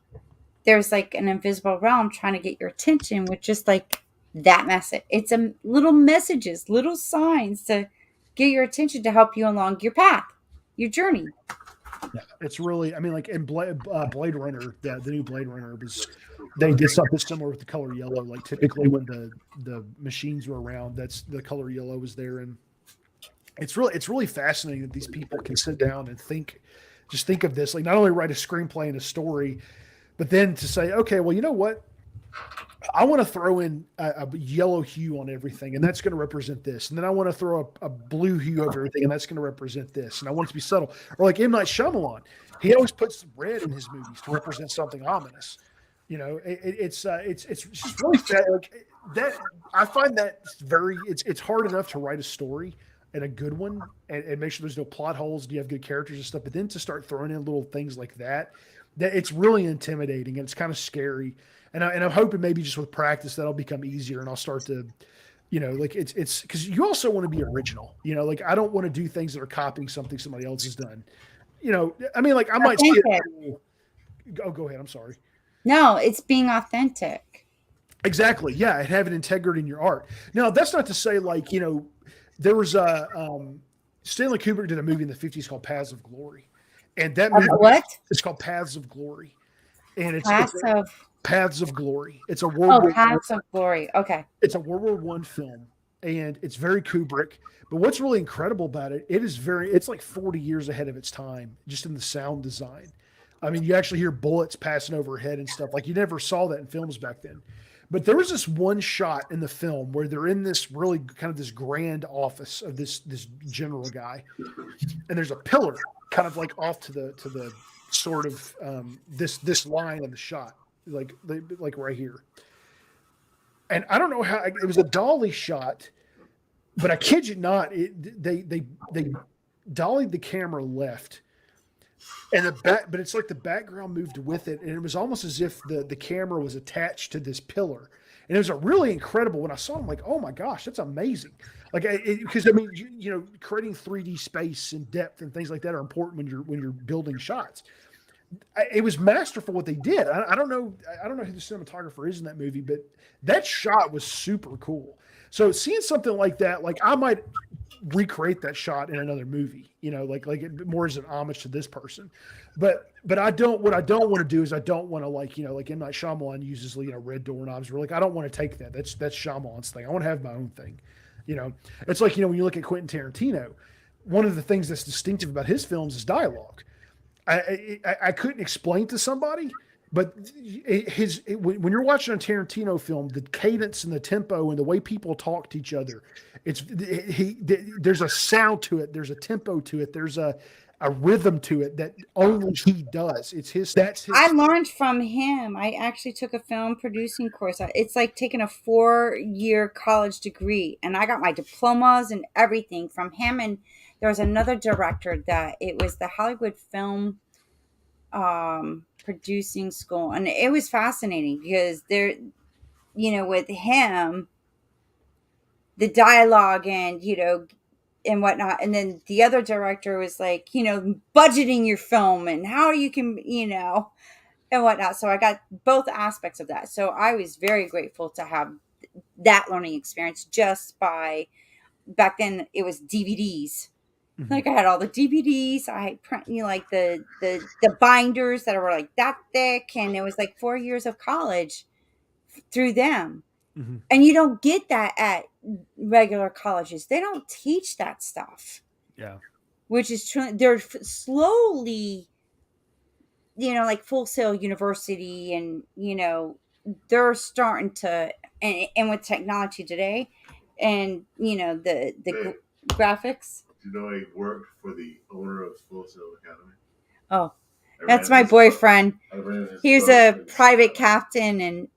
there's like an invisible realm trying to get your attention with just like that message. It's a little messages, little signs to get your attention, to help you along your path, your journey. Yeah, it's really. I mean, like in Blade Runner, the new Blade Runner was. They did something similar with the color yellow. Like typically when the machines were around, that's the color yellow was there, and it's really fascinating that these people can sit down and just think of this. Like not only write a screenplay and a story, but then to say, okay, well, you know what? I want to throw in a yellow hue on everything, and that's going to represent this. And then I want to throw a blue hue over everything, and that's going to represent this. And I want it to be subtle. Or like M. Night Shyamalan, he always puts red in his movies to represent something ominous. It's just really like that. I find that it's hard enough to write a story and a good one, and make sure there's no plot holes. Do you have good characters and stuff? But then to start throwing in little things like that it's really intimidating and it's kind of scary. And I'm hoping maybe just with practice that'll become easier, and I'll start to, like it's because you also want to be original. Like I don't want to do things that are copying something somebody else has done. I mean, like I might see Authentic. it. Oh, go ahead. I'm sorry. No, it's being authentic. Exactly. Yeah, and have an integrity in your art. Now, that's not to say like there was a Stanley Kubrick did a movie in the '50s called Paths of Glory, and that movie What? is called Paths of Glory, and it's Paths a, of. Paths of Glory. It's a Oh, Paths of Glory. Okay. It's a World War I film, and it's very Kubrick. But what's really incredible about it, it's like 40 years ahead of its time, just in the sound design. I mean, you actually hear bullets passing overhead and stuff. Like you never saw that in films back then. But there was this one shot in the film where they're in this really kind of this grand office of this general guy, and there's a pillar kind of like off to the sort of this line of the shot, like right here. And I don't know how it was a dolly shot, but I kid you not, they dollied the camera left, and but it's like the background moved with it, and it was almost as if the camera was attached to this pillar. And it was a really incredible. When I saw it, I'm like, oh my gosh, that's amazing. Like, because I mean, creating 3D space and depth and things like that are important when you're building shots. It was masterful what they did. I don't know who the cinematographer is in that movie, but that shot was super cool. So seeing something like that, like I might recreate that shot in another movie, like it more as an homage to this person. But what I don't want to do is I don't want to like M. Night Shyamalan uses red doorknobs. We're like, I don't want to take that. That's Shyamalan's thing. I want to have my own thing. It's like when you look at Quentin Tarantino, one of the things that's distinctive about his films is dialogue. I couldn't explain to somebody, but when you're watching a Tarantino film, the cadence and the tempo and the way people talk to each other, there's a sound to it, there's a tempo to it, there's a rhythm to it that only he does. That's his. I learned from him. I actually took a film producing course. It's like taking a 4-year college degree, and I got my diplomas and everything from him. And there was another director that it was the Hollywood Film Producing School, and it was fascinating because with him, the dialogue and whatnot, and then the other director was like, budgeting your film and how you can, and whatnot. So I got both aspects of that. So I was very grateful to have that learning experience just by back then it was DVDs. Mhm. Like I had all the DVDs. I print like the binders that were like that thick, and it was like 4 years of college through them. Mhm. And you don't get that at regular colleges. They don't teach that stuff. Yeah. Which is true. They're slowly, like Full Sail University, and they're starting to, and with technology today, and the graphics. Do you know I worked for the owner of Full Sail Academy? Oh, that's my boyfriend. He was a private captain and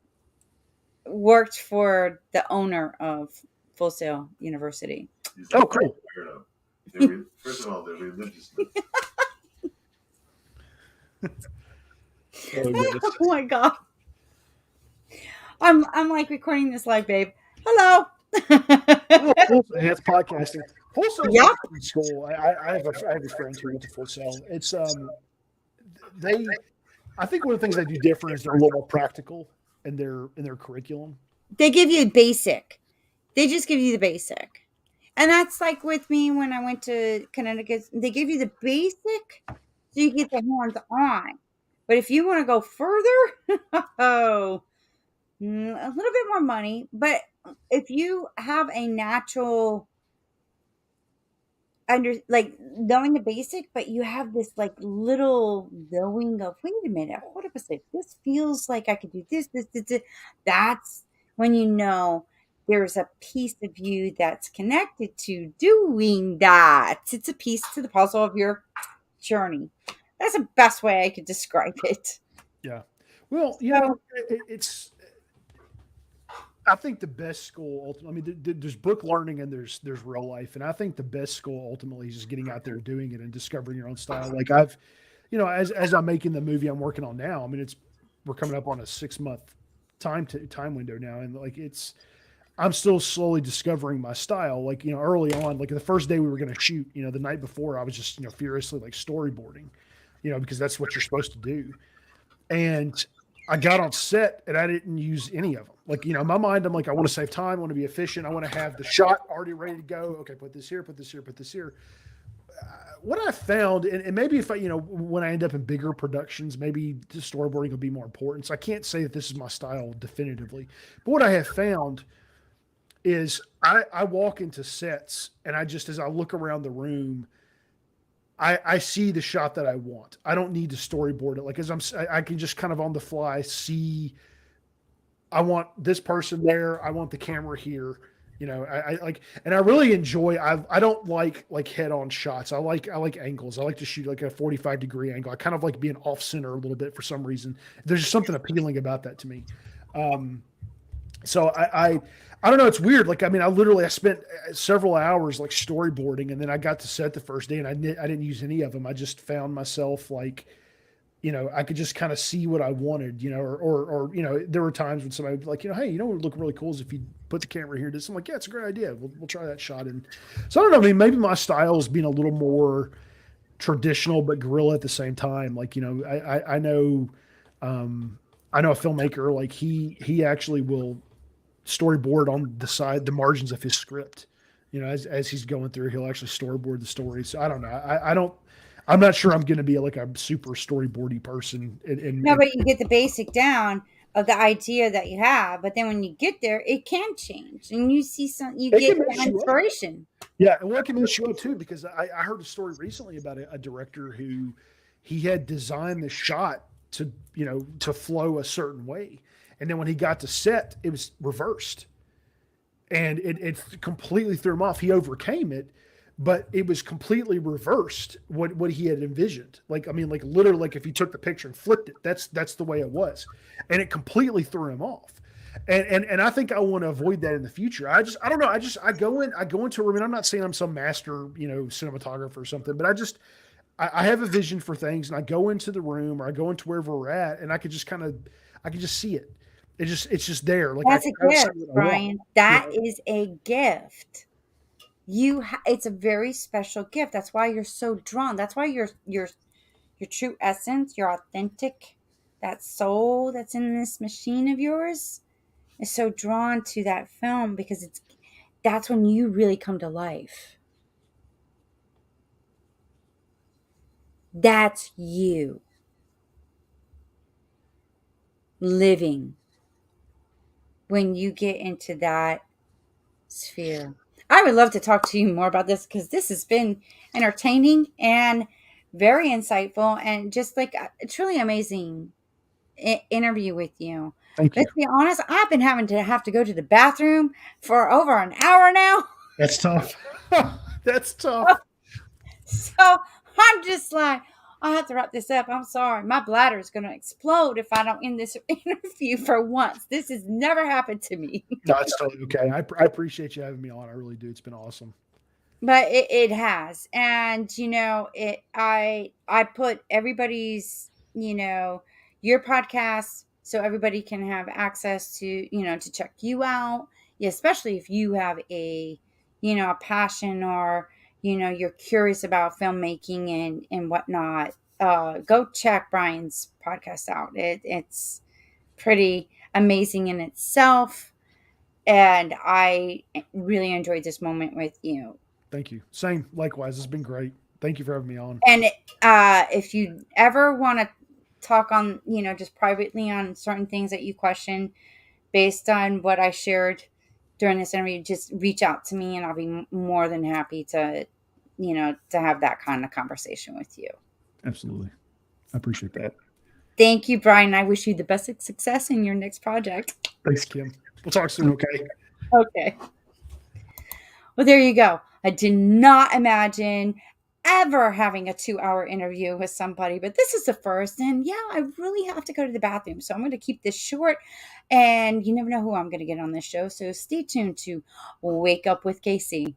worked for the owner of Full Sail University. Oh, cool. First of all, they're religious. Oh my god! I'm like recording this live, babe. Hello. It's podcasting. Full Sail school. I have a friend who went to Full Sail. It's I think one of the things they do different is they're a little more practical in their curriculum. They give you basic. They just give you the basic. And that's like with me when I went to Connecticut. They give you the basic so you get the hands on. But if you want to go further, a little bit more money. But if you have a natural knowing the basic, but you have this like little knowing of, wait a minute, hold up a sec. This feels like I could do this. That's when there's a piece of you that's connected to doing that. It's a piece to the puzzle of your journey. That's the best way I could describe it. Yeah. Well, it's. I think the best school ultimately. I mean, there's book learning and there's real life, and I think the best school ultimately is just getting out there and doing it and discovering your own style. Like I've, as I'm making the movie I'm working on now. I mean, we're coming up on a 6-month time window now, and like I'm still slowly discovering my style. Like, early on, like the first day we were going to shoot, the night before I was just, furiously like storyboarding, because that's what you're supposed to do. And I got on set and I didn't use any of them. Like, in my mind, I'm like, I want to save time. I want to be efficient. I want to have the shot already ready to go. Okay, put this here, put this here, put this here. What I found, and maybe if I, when I end up in bigger productions, maybe the storyboarding will be more important. So I can't say that this is my style definitively. But what I have found is I walk into sets and as I look around the room, I see the shot that I want. I don't need to storyboard it. Like I can just kind of on the fly see, I want this person there. I want the camera here. I like, and I really enjoy, I don't like head on shots. I like angles. I like to shoot like a 45-degree angle. I kind of like being off center a little bit for some reason. There's just something appealing about that to me. So I don't know. It's weird. Like, I mean, I spent several hours like storyboarding, and then I got to set the first day and I didn't use any of them. I just found myself like, I could just kind of see what I wanted, or there were times when somebody would be like, hey, what would look really cool is if you put the camera here. I'm like, yeah, it's a great idea. We'll try that shot. And so I don't know. I mean, maybe my style is being a little more traditional, but guerrilla at the same time. Like, I know a filmmaker, like he actually will storyboard on the margins of his script, as he's going through, he'll actually storyboard the story. So I don't know. I'm not sure I'm going to be like a super storyboardy person. No, but you get the basic down of the idea that you have, but then when you get there, it can change, and you see you get inspiration. Yeah, and what can mess you up too, because I heard a story recently about a director who he had designed the shot to flow a certain way, and then when he got to set, it was reversed, and it completely threw him off. He overcame it, but it was completely reversed what he had envisioned. Like, I mean, like literally, like if you took the picture and flipped it, that's the way it was. And it completely threw him off. And I think I want to avoid that in the future. I don't know. I go into a room, and I'm not saying I'm some master, cinematographer or something, but I have a vision for things, and I go into the room or I go into wherever we're at, and I could just see it. It's just there. Like, that's a gift, Bryan. That is a gift. It's a very special gift. That's why you're so drawn. That's why your true essence, your authentic, that soul that's in this machine of yours is so drawn to that film, because that's when you really come to life. That's you living when you get into that sphere. I would love to talk to you more about this, because this has been entertaining and very insightful, and just like a truly amazing interview with you. Thank you. Let's be honest, I've been having to go to the bathroom for over an hour now. That's tough. That's tough. So I'm just like, I have to wrap this up. I'm sorry. My bladder is going to explode if I don't end this interview for once. This has never happened to me. No, it's totally okay. I appreciate you having me on. I really do. It's been awesome. But it has. And, I put everybody's, your podcast so everybody can have access to, to check you out. Yeah, especially if you have a passion, or, you're curious about filmmaking and whatnot. Go check Bryan's podcast out. It's pretty amazing in itself. And I really enjoyed this moment with you. Thank you. Same. Likewise. It's been great. Thank you for having me on. And if you ever want to talk on, just privately on certain things that you question based on what I shared during this interview, just reach out to me, and I'll be more than happy to, to have that kind of conversation with you. Absolutely. I appreciate that. Thank you, Bryan. I wish you the best of success in your next project. Thanks, Kim. We'll talk soon, okay? Okay. Well, there you go. I did not imagine ever having a 2-hour interview with somebody, but this is the first. And yeah, I really have to go to the bathroom, so I'm going to keep this short. And you never know who I'm going to get on this show, so stay tuned to Wake Up with KC.